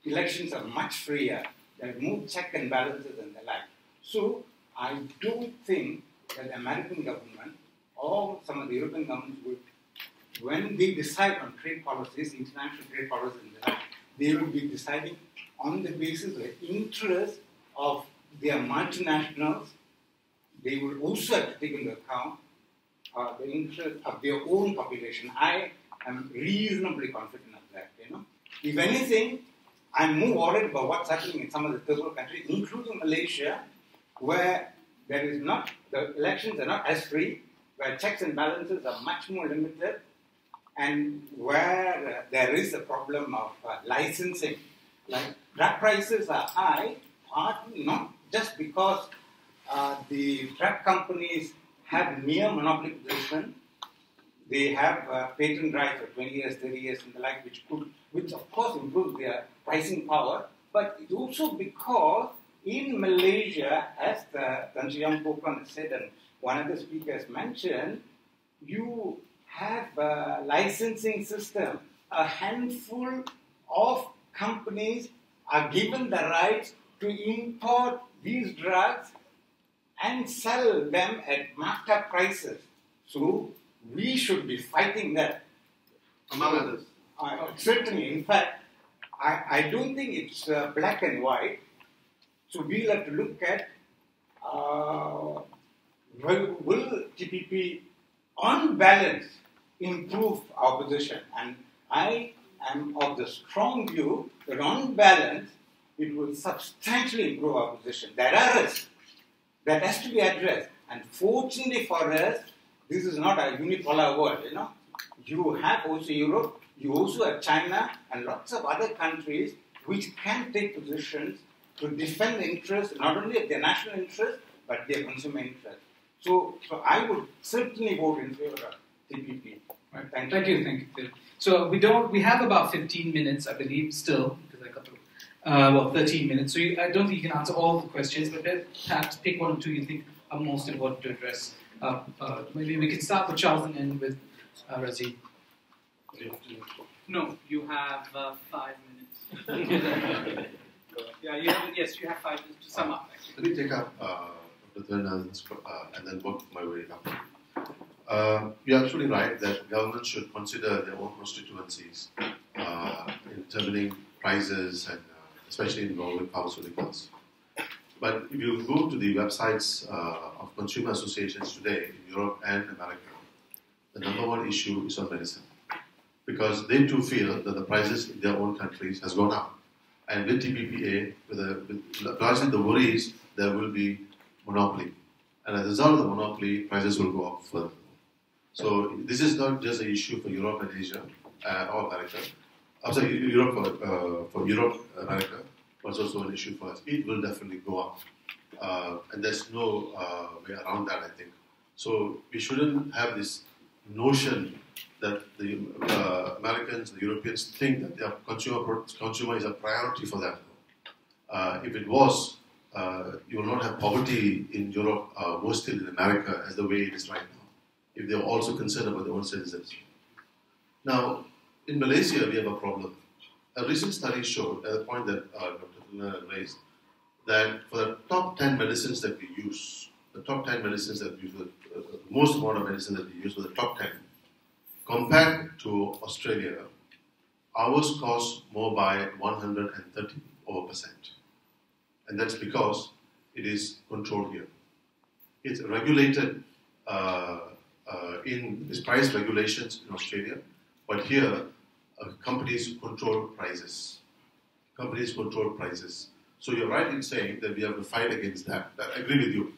Speaker 15: Elections are much freer. There are more check and balances and the like. So I do think that the American government or some of the European governments would, when they decide on trade policies, international trade policies and the like, they will be deciding on the basis of the interest of their multinationals. They will also have to take into account the interest of their own population. I am reasonably confident of that. If anything, I'm more worried about what's happening in some of the third world countries, including Malaysia, where there is not, the elections are not as free, where checks and balances are much more limited, and where there is a problem of licensing. Like drug prices are high, partly not just because the drug companies have near monopoly position. They have patent rights for 20 years, 30 years and the like, which of course improves their pricing power, but it's also because in Malaysia, as Tan Sri Pokon said and one of the speakers mentioned, you have a licensing system. A handful of companies are given the rights to import these drugs and sell them at marked up prices. So we should be fighting that.
Speaker 2: Among others.
Speaker 15: Certainly, in fact, I don't think it's black and white. So we'll have to look at will TPP on balance improve our position? And I am of the strong view that on balance it will substantially improve our position. There are risks that has to be addressed. And fortunately for us, this is not a unipolar world. You have also Europe, you also have China, and lots of other countries which can take positions to defend the interests, not only of their national interest, but their consumer interest. So I would certainly vote in favor of TPP.
Speaker 1: Right. Thank you. So we have about 15 minutes, I believe, still, because I got to, 13 minutes. So I don't think you can answer all the questions, but perhaps pick one or two you think are most important to address. Maybe we can start with Charles and end with Razeen.
Speaker 4: No, you have 5 minutes. Yeah, you have 5 minutes to sum up.
Speaker 2: Let me take up Dr. Razeen's and then work my way up. You're absolutely right that governments should consider their own constituencies in determining prices and especially involving pharmaceuticals. But if you go to the websites of consumer associations today in Europe and America, the number one issue is on medicine. Because they too feel that the prices in their own countries has gone up. And with TPPA, largely the worries, there will be monopoly. And as a result of the monopoly, prices will go up further. So this is not just an issue for Europe and Asia or America. I'm sorry, Europe for Europe, America, but it's also an issue for us. It will definitely go up. And there's no way around that, I think. So we shouldn't have this notion that the Americans, the Europeans think that their consumer is a priority for them. If it was, you will not have poverty in Europe worse still in America as the way it is right now, if they are also concerned about their own citizens. Now, in Malaysia, we have a problem. A recent study showed, at the point that Dr. Tuna raised, that for the top 10 medicines that we use, the most amount of medicine that we use for the top 10, compared to Australia, ours cost more by 130%. And that's because it is controlled here. It's regulated in its price regulations in Australia, but here companies control prices. So you're right in saying that we have to fight against that. I agree with you.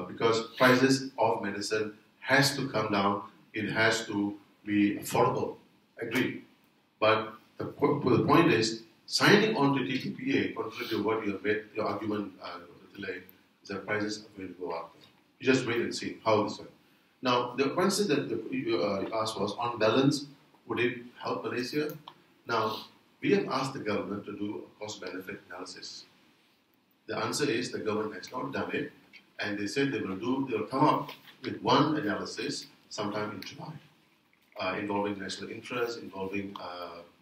Speaker 2: because prices of medicine has to come down. It has to be affordable. Agreed. But the point is, signing on to TPPA, contrary to what you have made your argument delay, is that prices are going to go up. You just wait and see how this will. Now, the question that you asked was, on balance, would it help Malaysia? Now, we have asked the government to do a cost-benefit analysis. The answer is the government has not done it, and they said they will come up with one analysis sometime in July, involving national interest, involving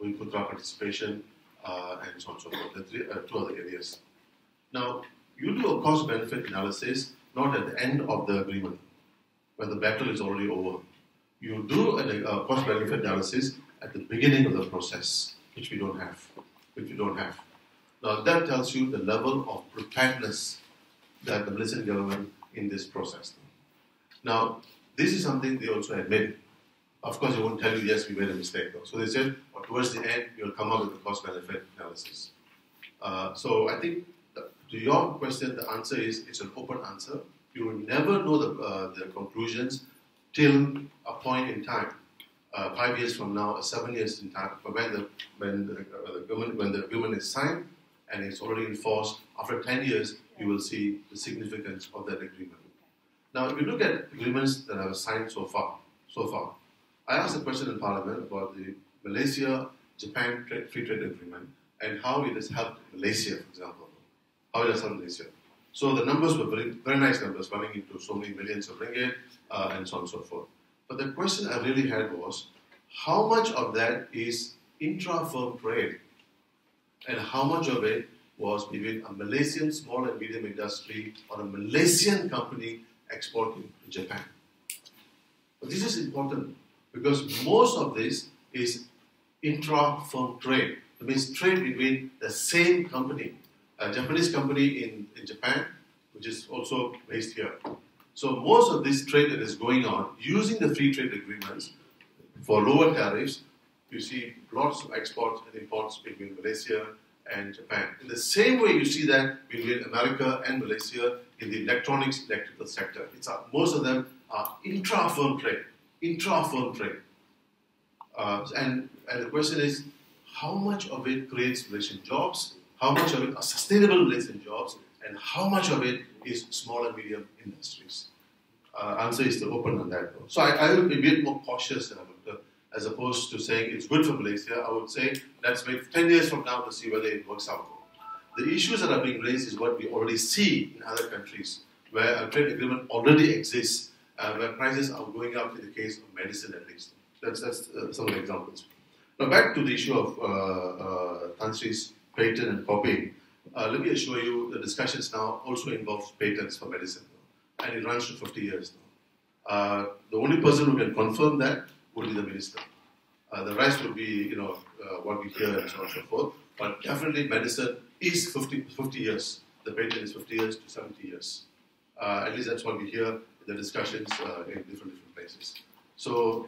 Speaker 2: Putra participation, and so on and so forth. The two other areas. Now, you do a cost-benefit analysis not at the end of the agreement, when the battle is already over. You do a cost-benefit analysis at the beginning of the process, which we don't have. Now, that tells you the level of preparedness that the Malaysian government in this process. Now, this is something they also admit. Of course, they won't tell you, yes, we made a mistake, though. So they said, well, towards the end, you'll come up with a cost-benefit analysis. So I think, to your question, the answer is, it's an open answer. You will never know the conclusions till a point in time, 5 years from now, or 7 years in time, when the agreement is signed and it's already enforced. After 10 years, you will see the significance of that agreement. Now, if you look at agreements that have signed so far, I asked a question in Parliament about the Malaysia-Japan free trade agreement and how it has helped Malaysia, for example. How it has helped Malaysia. So the numbers were very, very nice numbers, running into so many millions of ringgit and so on and so forth. But the question I really had was, how much of that is intra-firm trade and how much of it was between a Malaysian small and medium industry or a Malaysian company exporting to Japan? But this is important because most of this is intra-firm trade. It means trade between the same company, a Japanese company in Japan, which is also based here. So most of this trade that is going on, using the free trade agreements for lower tariffs, you see lots of exports and imports between Malaysia and Japan. In the same way you see that between America and Malaysia in the electronics, electrical sector. Most of them are intra-firm trade. And the question is, how much of it creates Malaysian jobs? How much of it are sustainable Malaysian jobs? And how much of it is small and medium industries? Answer is still open on that. So I would be a bit more cautious as opposed to saying it's good for Malaysia. I would say let's wait 10 years from now to see whether it works out. The issues that are being raised is what we already see in other countries, where a trade agreement already exists, where prices are going up in the case of medicine at least. That's some of the examples. Now back to the issue of Tan Sri's patent and copying. Let me assure you the discussions now also involve patents for medicine, and it runs to 50 years now. The only person who can confirm that would be the minister. The rest would be, what we hear and so on and so forth. But definitely medicine is 50 years. The patent is 50 years to 70 years. At least that's what we hear in the discussions in different places. So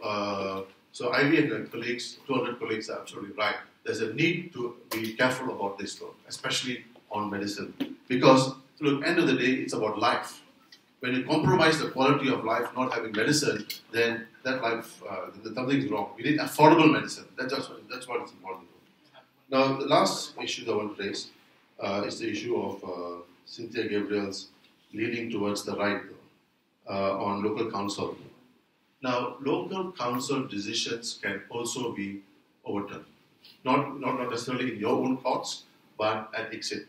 Speaker 2: IB and the colleagues, 200 colleagues are absolutely right. There's a need to be careful about this though, especially on medicine. Because, look, end of the day, it's about life. When you compromise the quality of life not having medicine, then that life, something is wrong. We need affordable medicine. That's what is important. Now, the last issue that I want to raise is the issue of Cynthia Gabriel's leaning towards the right on local council. Now, local council decisions can also be overturned. Not necessarily in your own courts, but at ICSID.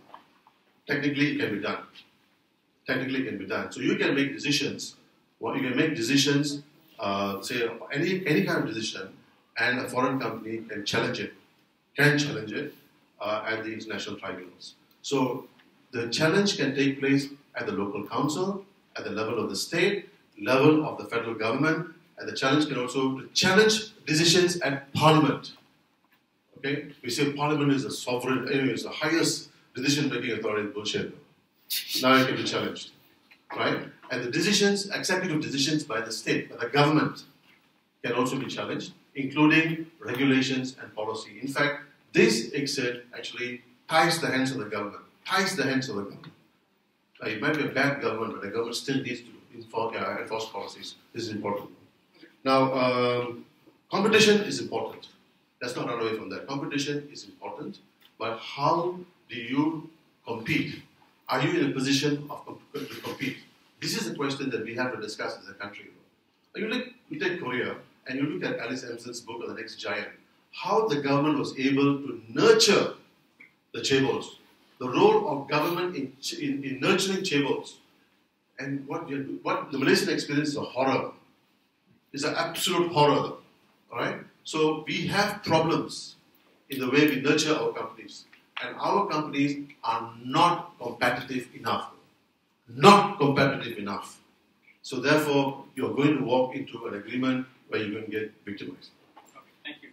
Speaker 2: Technically, it can be done. So you can make decisions. You can make decisions, say any kind of decision, and a foreign company can challenge it. At the international tribunals. So the challenge can take place at the local council, at the level of the state, level of the federal government, and the challenge can also challenge decisions at Parliament. Okay, we say Parliament is the sovereign, is the highest decision-making authority. Bullshit. Now it can be challenged, right? And the decisions, executive decisions by the state, by the government, can also be challenged, including regulations and policy. In fact, this ICSID actually ties the hands of the government. It might be a bad government, but the government still needs to enforce policies. This is important. Now, competition is important. Let's not run away from that. Competition is important, but how do you compete? Are you in a position to compete? This is a question that we have to discuss as a country. You take Korea, and you look at Alice Emerson's book on the next giant, how the government was able to nurture the chaebols, the role of government in nurturing chaebols. And what the Malaysian experience is a horror. It's an absolute horror. All right? So we have problems in the way we nurture our companies. And our companies are not competitive enough. Not competitive enough. So therefore, you're going to walk into an agreement where you're going to get victimized.
Speaker 1: Okay, thank you.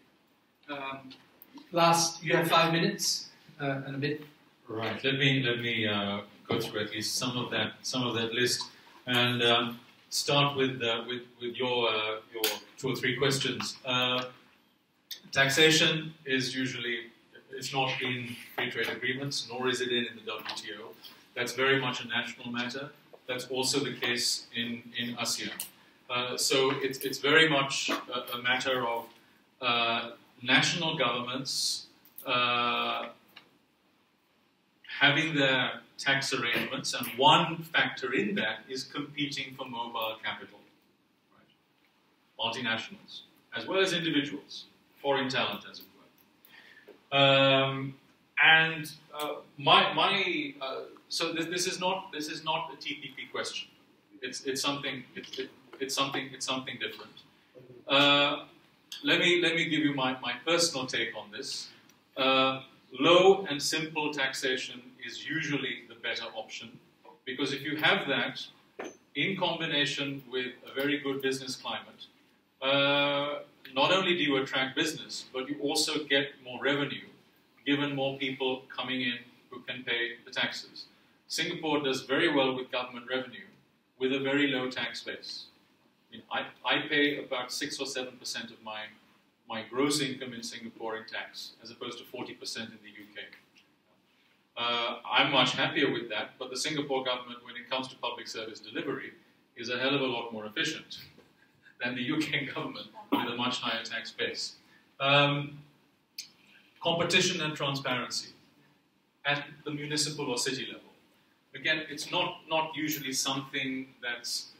Speaker 1: Last, you have 5 minutes and a bit.
Speaker 3: Right. Let me go through at least some of that list and start with your 2 or 3 questions. Taxation is usually, it's not in free trade agreements, nor is it in the WTO. That's very much a national matter. That's also the case in ASEAN. So it's very much a matter of national governments having their tax arrangements, and one factor in that is competing for mobile capital. Right? Multinationals, as well as individuals, foreign talent, as it were. So this is not a TPP question. It's something different. Let me give you my personal take on this. Low and simple taxation is usually the better option, because if you have that in combination with a very good business climate, not only do you attract business, but you also get more revenue, given more people coming in who can pay the taxes. Singapore does very well with government revenue, with a very low tax base. I pay about 6 or 7% of my gross income in Singapore in tax, as opposed to 40% in the UK. I'm much happier with that, but the Singapore government, when it comes to public service delivery, is a hell of a lot more efficient than the UK government with a much higher tax base. Competition and transparency at the municipal or city level. Again, it's not usually something that's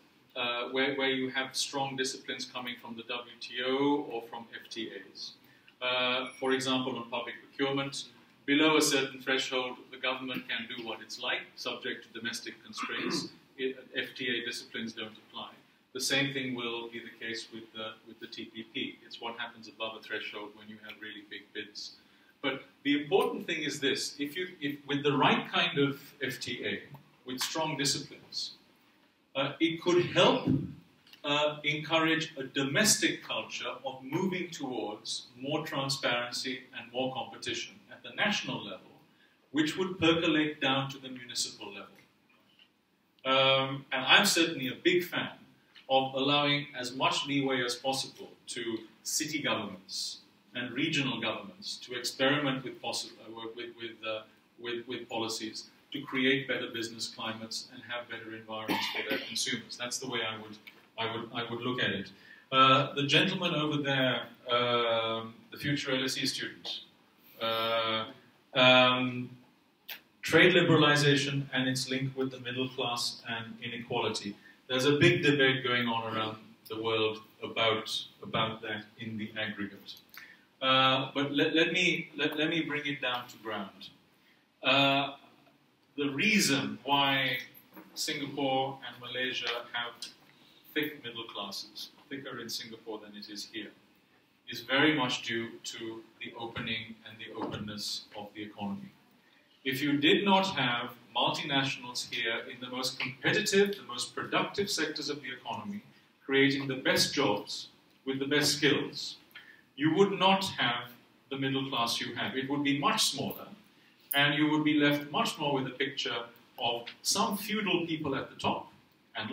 Speaker 3: where you have strong disciplines coming from the WTO or from FTAs. For example, on public procurement, below a certain threshold, the government can do what it's like, subject to domestic constraints. FTA disciplines don't apply. The same thing will be the case with the TPP. It's what happens above a threshold when you have really big bids. But the important thing is this: if with the right kind of FTA, with strong disciplines, it could help encourage a domestic culture of moving towards more transparency and more competition at the national level, which would percolate down to the municipal level. And I'm certainly a big fan of allowing as much leeway as possible to city governments and regional governments to experiment with policies to create better business climates and have better environments for their consumers. That's the way I would look at it. The gentleman over there, the future LSE student, trade liberalization and its link with the middle class and inequality. There's a big debate going on around the world about that in the aggregate. But let me bring it down to ground. The reason why Singapore and Malaysia have thick middle classes, thicker in Singapore than it is here, is very much due to the opening and the openness of the economy. If you did not have multinationals here in the most competitive, the most productive sectors of the economy, creating the best jobs with the best skills, you would not have the middle class you have. It would be much smaller, and you would be left much more with a picture of some feudal people at the top, and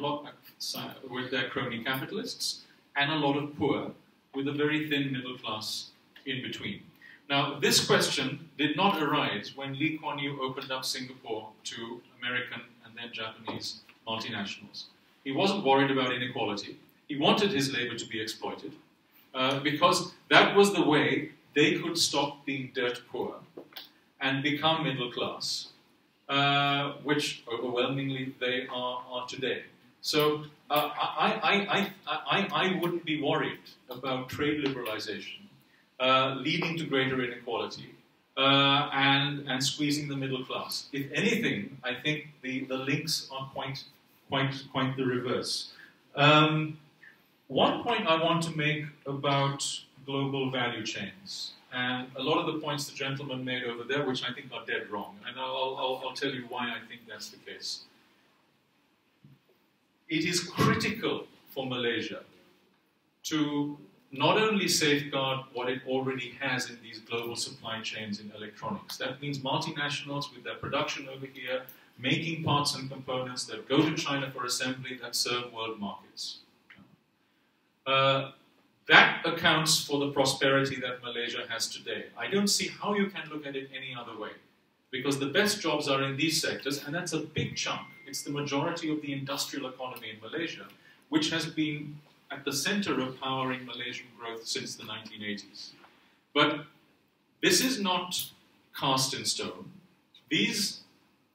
Speaker 3: with their crony capitalists, and a lot of poor, with a very thin middle class in between. Now, this question did not arise when Lee Kuan Yew opened up Singapore to American and net Japanese multinationals. He wasn't worried about inequality. He wanted his labor to be exploited because that was the way they could stop being dirt poor and become middle class, which overwhelmingly they are today. So I wouldn't be worried about trade liberalization leading to greater inequality and squeezing the middle class. If anything, I think the links are quite the reverse. One point I want to make about global value chains, and a lot of the points the gentleman made over there, which I think are dead wrong, and I'll tell you why I think that's the case. It is critical for Malaysia to not only safeguard what it already has in these global supply chains in electronics. That means multinationals with their production over here, making parts and components that go to China for assembly that serve world markets. That accounts for the prosperity that Malaysia has today. I don't see how you can look at it any other way, because the best jobs are in these sectors, and that's a big chunk. It's the majority of the industrial economy in Malaysia, which has been at the center of powering Malaysian growth since the 1980s. But this is not cast in stone.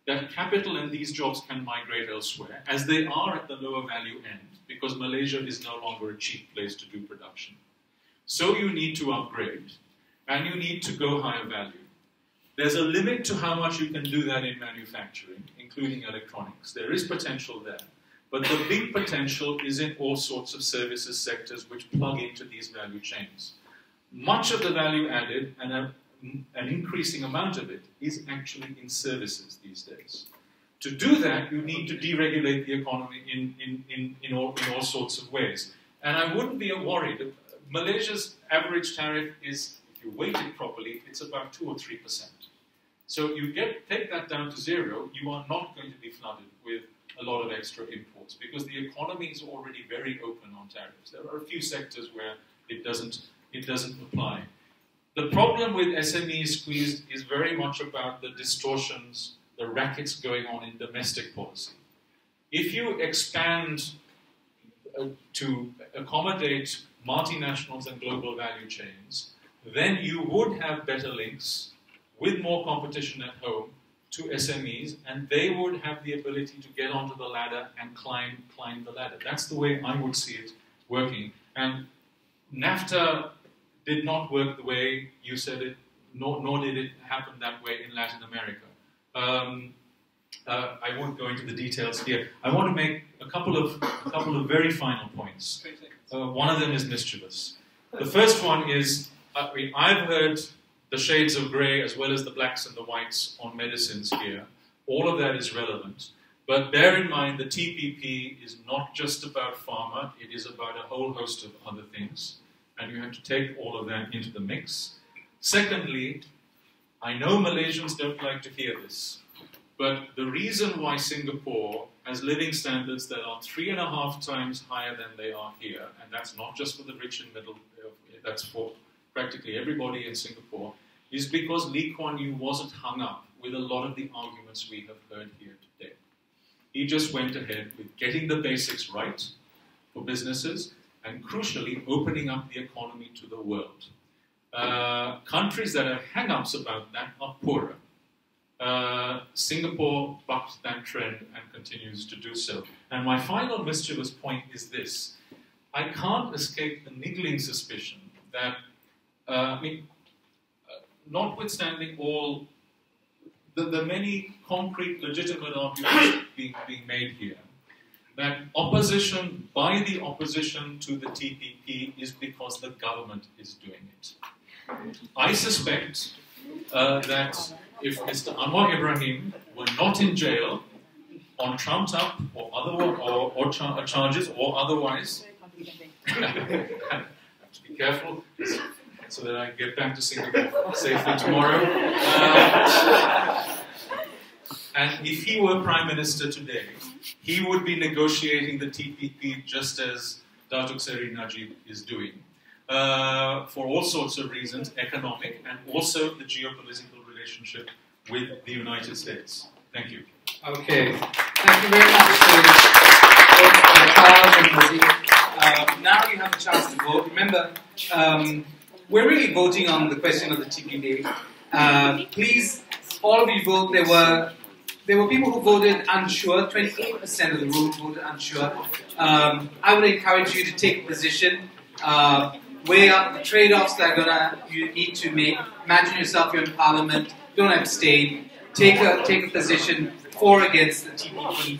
Speaker 3: That capital and these jobs can migrate elsewhere, as they are at the lower value end, because Malaysia is no longer a cheap place to do production. So you need to upgrade, and you need to go higher value. There's a limit to how much you can do that in manufacturing, including electronics. There is potential there. But the big potential is in all sorts of services sectors which plug into these value chains. Much of the value added, and an increasing amount of it, is actually in services these days. To do that, you need to deregulate the economy in all sorts of ways. And I wouldn't be worried. Malaysia's average tariff is, if you weight it properly, it's about 2 or 3%. So you take that down to zero, you are not going to be flooded with a lot of extra imports, because the economy is already very open on tariffs. There are a few sectors where it doesn't apply. The problem with SME squeeze is very much about the distortions, the rackets going on in domestic policy. If you expand to accommodate multinationals and global value chains, then you would have better links with more competition at home to SMEs, and they would have the ability to get onto the ladder and climb the ladder. That's the way I would see it working. And NAFTA did not work the way you said it, nor did it happen that way in Latin America. I won't go into the details here. I want to make a couple of very final points. One of them is mischievous. The first one is, I've heard the shades of grey as well as the blacks and the whites on medicines here. All of that is relevant. But bear in mind, the TPP is not just about pharma, it is about a whole host of other things. And you have to take all of that into the mix. Secondly, I know Malaysians don't like to hear this, but the reason why Singapore has living standards that are 3.5 times higher than they are here, and that's not just for the rich and middle, that's for practically everybody in Singapore, is because Lee Kuan Yew wasn't hung up with a lot of the arguments we have heard here today. He just went ahead with getting the basics right for businesses and, crucially, opening up the economy to the world. Countries that have hang-ups about that are poorer. Singapore bucked that trend and continues to do so. And my final mischievous point is this. I can't escape the niggling suspicion that, notwithstanding all the many concrete, legitimate arguments being made here, that opposition by the opposition to the TPP is because the government is doing it. I suspect that if Mr. Anwar Ibrahim were not in jail on trumped up or other charges or otherwise, I have to be careful so that I can get back to Singapore safely tomorrow. And if he were Prime Minister today, he would be negotiating the TPP just as Datuk Seri Najib is doing, for all sorts of reasons, economic, and also the geopolitical relationship with the United States. Thank you.
Speaker 1: Okay. Thank you very much to Charles and Razeen. Now you have a chance to vote. Remember, we're really voting on the question of the TPPA. Please, all of you vote. There were people who voted unsure. 28% of the room voted unsure. I would encourage you to take a position, weigh up the trade-offs that you need to make. Imagine yourself you're in Parliament. Don't abstain. Take a position for or against the TPP.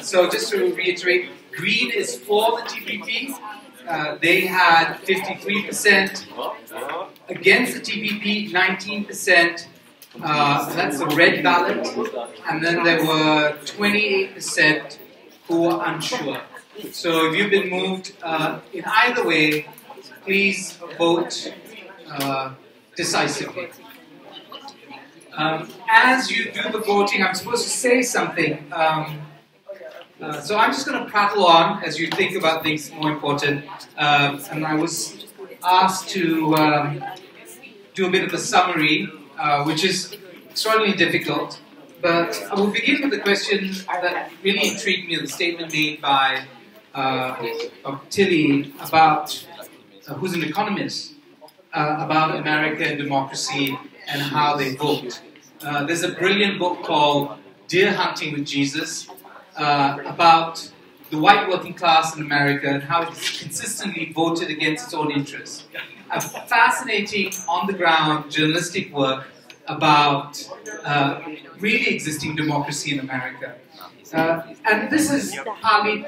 Speaker 1: So just to reiterate, Green is for the TPP. They had 53%. Against the TPP, 19%. That's the red ballot. And then there were 28% who were unsure. So if you've been moved in either way, please vote decisively. As you do the voting, I'm supposed to say something. So I'm just going to prattle on as you think about things more important. And I was asked to do a bit of a summary, which is extraordinarily difficult. But I will begin with the question that really intrigued me, the statement made by Dr. Tilly about, who's an economist, about America and democracy and how they vote. There's a brilliant book called Deer Hunting with Jesus about the white working class in America and how it's consistently voted against its own interests. A fascinating, on-the-ground journalistic work about really existing democracy in America. And this is partly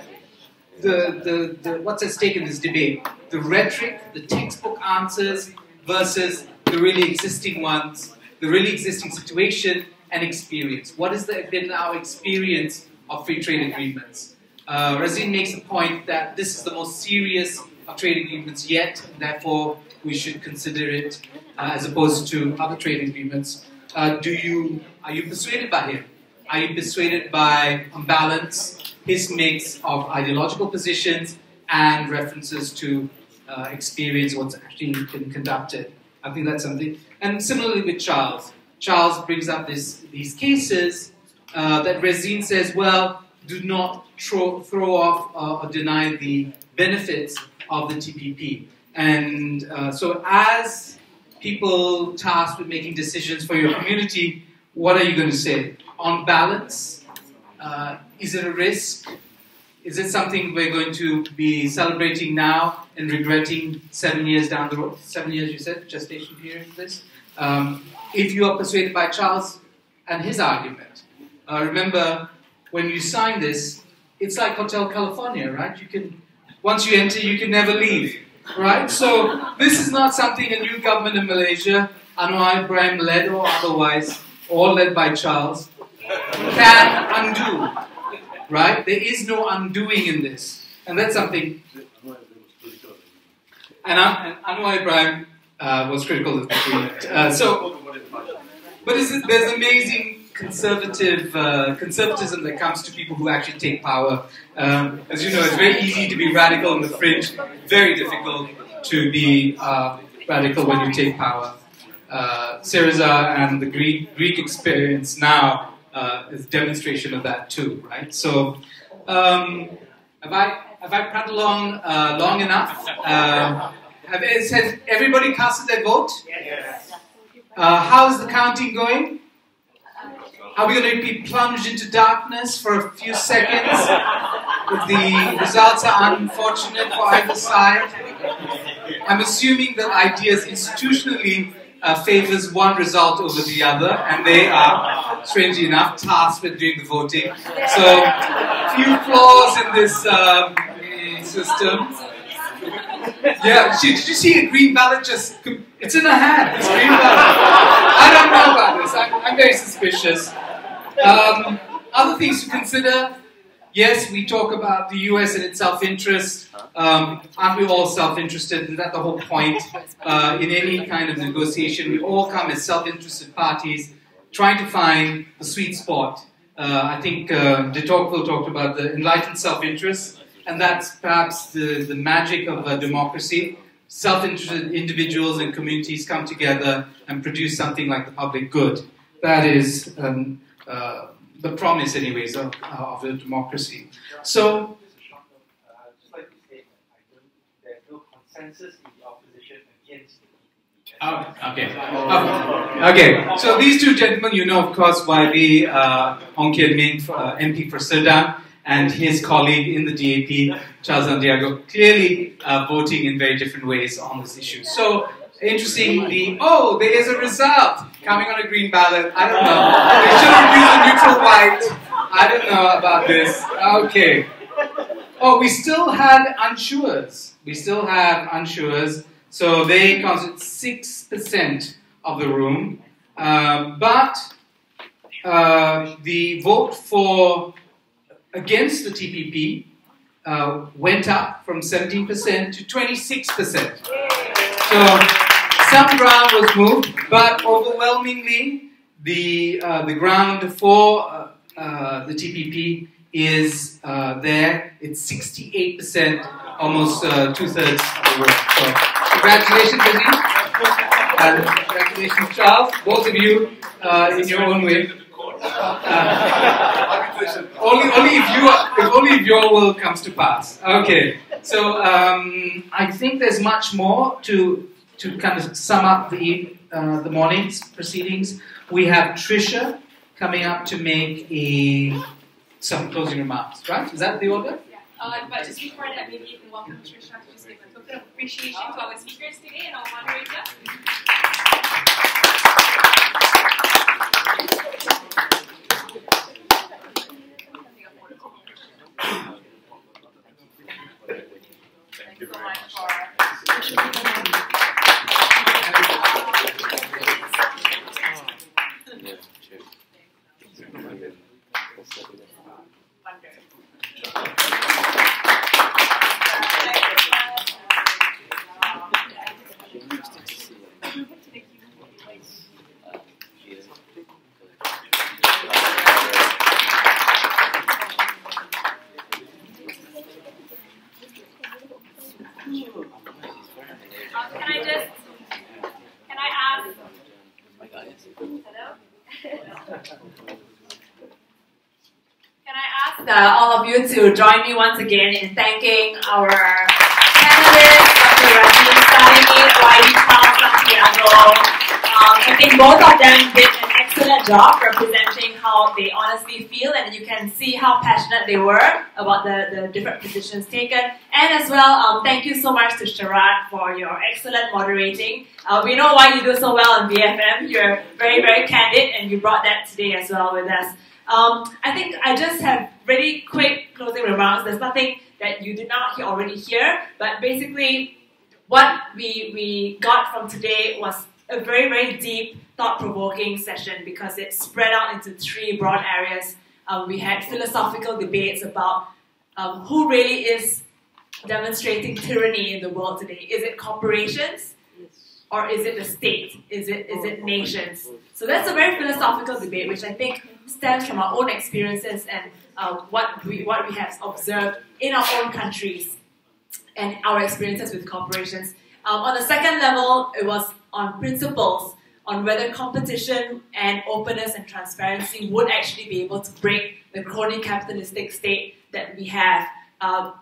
Speaker 1: what's at stake in this debate. The rhetoric, the textbook answers versus the really existing ones, the really existing situation and experience. What has been our experience of free trade agreements? Razeen makes the point that this is the most serious of trade agreements yet, and therefore we should consider it as opposed to other trade agreements. Are you persuaded by him? Are you persuaded by, on balance, his mix of ideological positions and references to experience, what's actually been conducted? I think that's something. And similarly with Charles. Charles brings up these cases that Razeen says, well, do not throw off or deny the benefits of the TPP. And so as people tasked with making decisions for your community, what are you going to say? On balance, is it a risk? Is it something we're going to be celebrating now and regretting 7 years down the road? 7 years, you said, gestation period for this? If you are persuaded by Charles and his argument. Remember, when you sign this, it's like Hotel California, right? Once you enter, you can never leave, right? So this is not something a new government in Malaysia, Anwar Ibrahim led or otherwise, all led by Charles, can undo, right? There is no undoing in this. And that's something... And Anwar Ibrahim was critical of the agreement. But there's amazing conservatism that comes to people who actually take power. As you know, it's very easy to be radical on the fringe, very difficult to be radical when you take power. Syriza and the Greek experience now is a demonstration of that too, right? So, have I prattled on long enough? Has everybody casted their vote? Yes. How's the counting going? Are we going to be plunged into darkness for a few seconds if the results are unfortunate for either side? I'm assuming that ideas institutionally favors one result over the other, and they are, strangely enough, tasked with doing the voting. So, few flaws in this system. Yeah, did you see a green ballot just... It's in her hand, it's green ballot. I don't know about this, I'm very suspicious. Other things to consider. Yes, we talk about the US and its self-interest. Aren't we all self-interested? Isn't that the whole point? In any kind of negotiation, we all come as self-interested parties trying to find the sweet spot. I think de Tocqueville talked about the enlightened self-interest, and that's perhaps the magic of democracy. Self-interested individuals and communities come together and produce something like the public good. That is the promise, anyways, of the democracy. So,
Speaker 16: just like you say, there's no consensus in the opposition against the TPP.
Speaker 1: Okay. So these two gentlemen, you know, of course, YB Ong Kian Ming, MP for Serdang, and his colleague in the DAP, Charles Santiago, clearly voting in very different ways on this issue. So, interestingly, there is a result coming on a green ballot. I don't know. They should have used a neutral white. I don't know about this. Okay. Oh, we still had unsures. So they constitute 6% of the room. But the vote against the TPP went up from 17% to 26%. So some ground was moved, but overwhelmingly the ground for the TPP is there. It's 68%, almost 2/3 of the vote. So congratulations, Razeen. Congratulations, Charles. Both of you in your own way. Only if your will comes to pass. Okay. So I think there's much more to kind of sum up the morning's proceedings. We have Trisha coming up to make some closing remarks, right? Is that the order?
Speaker 17: Yeah. But just before that, maybe you can welcome Trisha to just give a token of appreciation to our speakers today and our moderator. Thank you so much for all of you to join me once again in thanking our panelists, Dr. Razeen Sally, YB Charles Santiago. I think both of them did an excellent job representing how they honestly feel, and you can see how passionate they were about the different positions taken. And as well, thank you so much to Sharaad for your excellent moderating. We know why you do so well on BFM. You're very, very candid, and you brought that today as well with us. I think I just have really quick closing remarks. There's nothing that you did not already hear, but basically what we got from today was a very, very deep, thought-provoking session because it spread out into 3 broad areas. We had philosophical debates about who really is demonstrating tyranny in the world today. Is it corporations? Or is it the state? Is it nations? So that's a very philosophical debate, which I think stems from our own experiences and what we have observed in our own countries and our experiences with corporations. On the second level, it was on principles, on whether competition and openness and transparency would actually be able to break the crony capitalistic state that we have,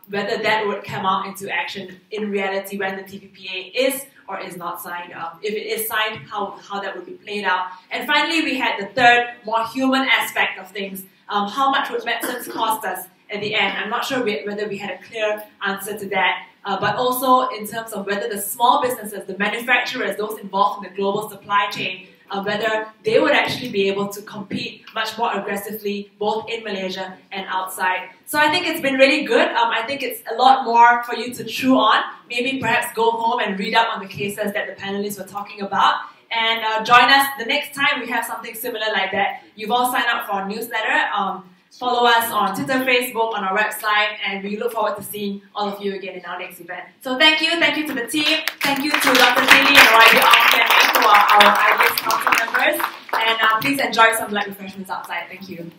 Speaker 17: whether that would come out into action in reality when the TPPA is or is not signed. If it is signed, how that would be played out. And finally, we had the third, more human aspect of things. How much would medicines cost us at the end? I'm not sure whether we had a clear answer to that. But also in terms of whether the small businesses, the manufacturers, those involved in the global supply chain, whether they would actually be able to compete much more aggressively, both in Malaysia and outside. So I think it's been really good. I think it's a lot more for you to chew on. Maybe perhaps go home and read up on the cases that the panelists were talking about. And join us the next time we have something similar like that. You've all signed up for our newsletter. Follow us on Twitter, Facebook, on our website, and we look forward to seeing all of you again in our next event. So thank you to the team, thank you to Dr. Sally and YB who are our IBS council members, and please enjoy some light refreshments outside. Thank you.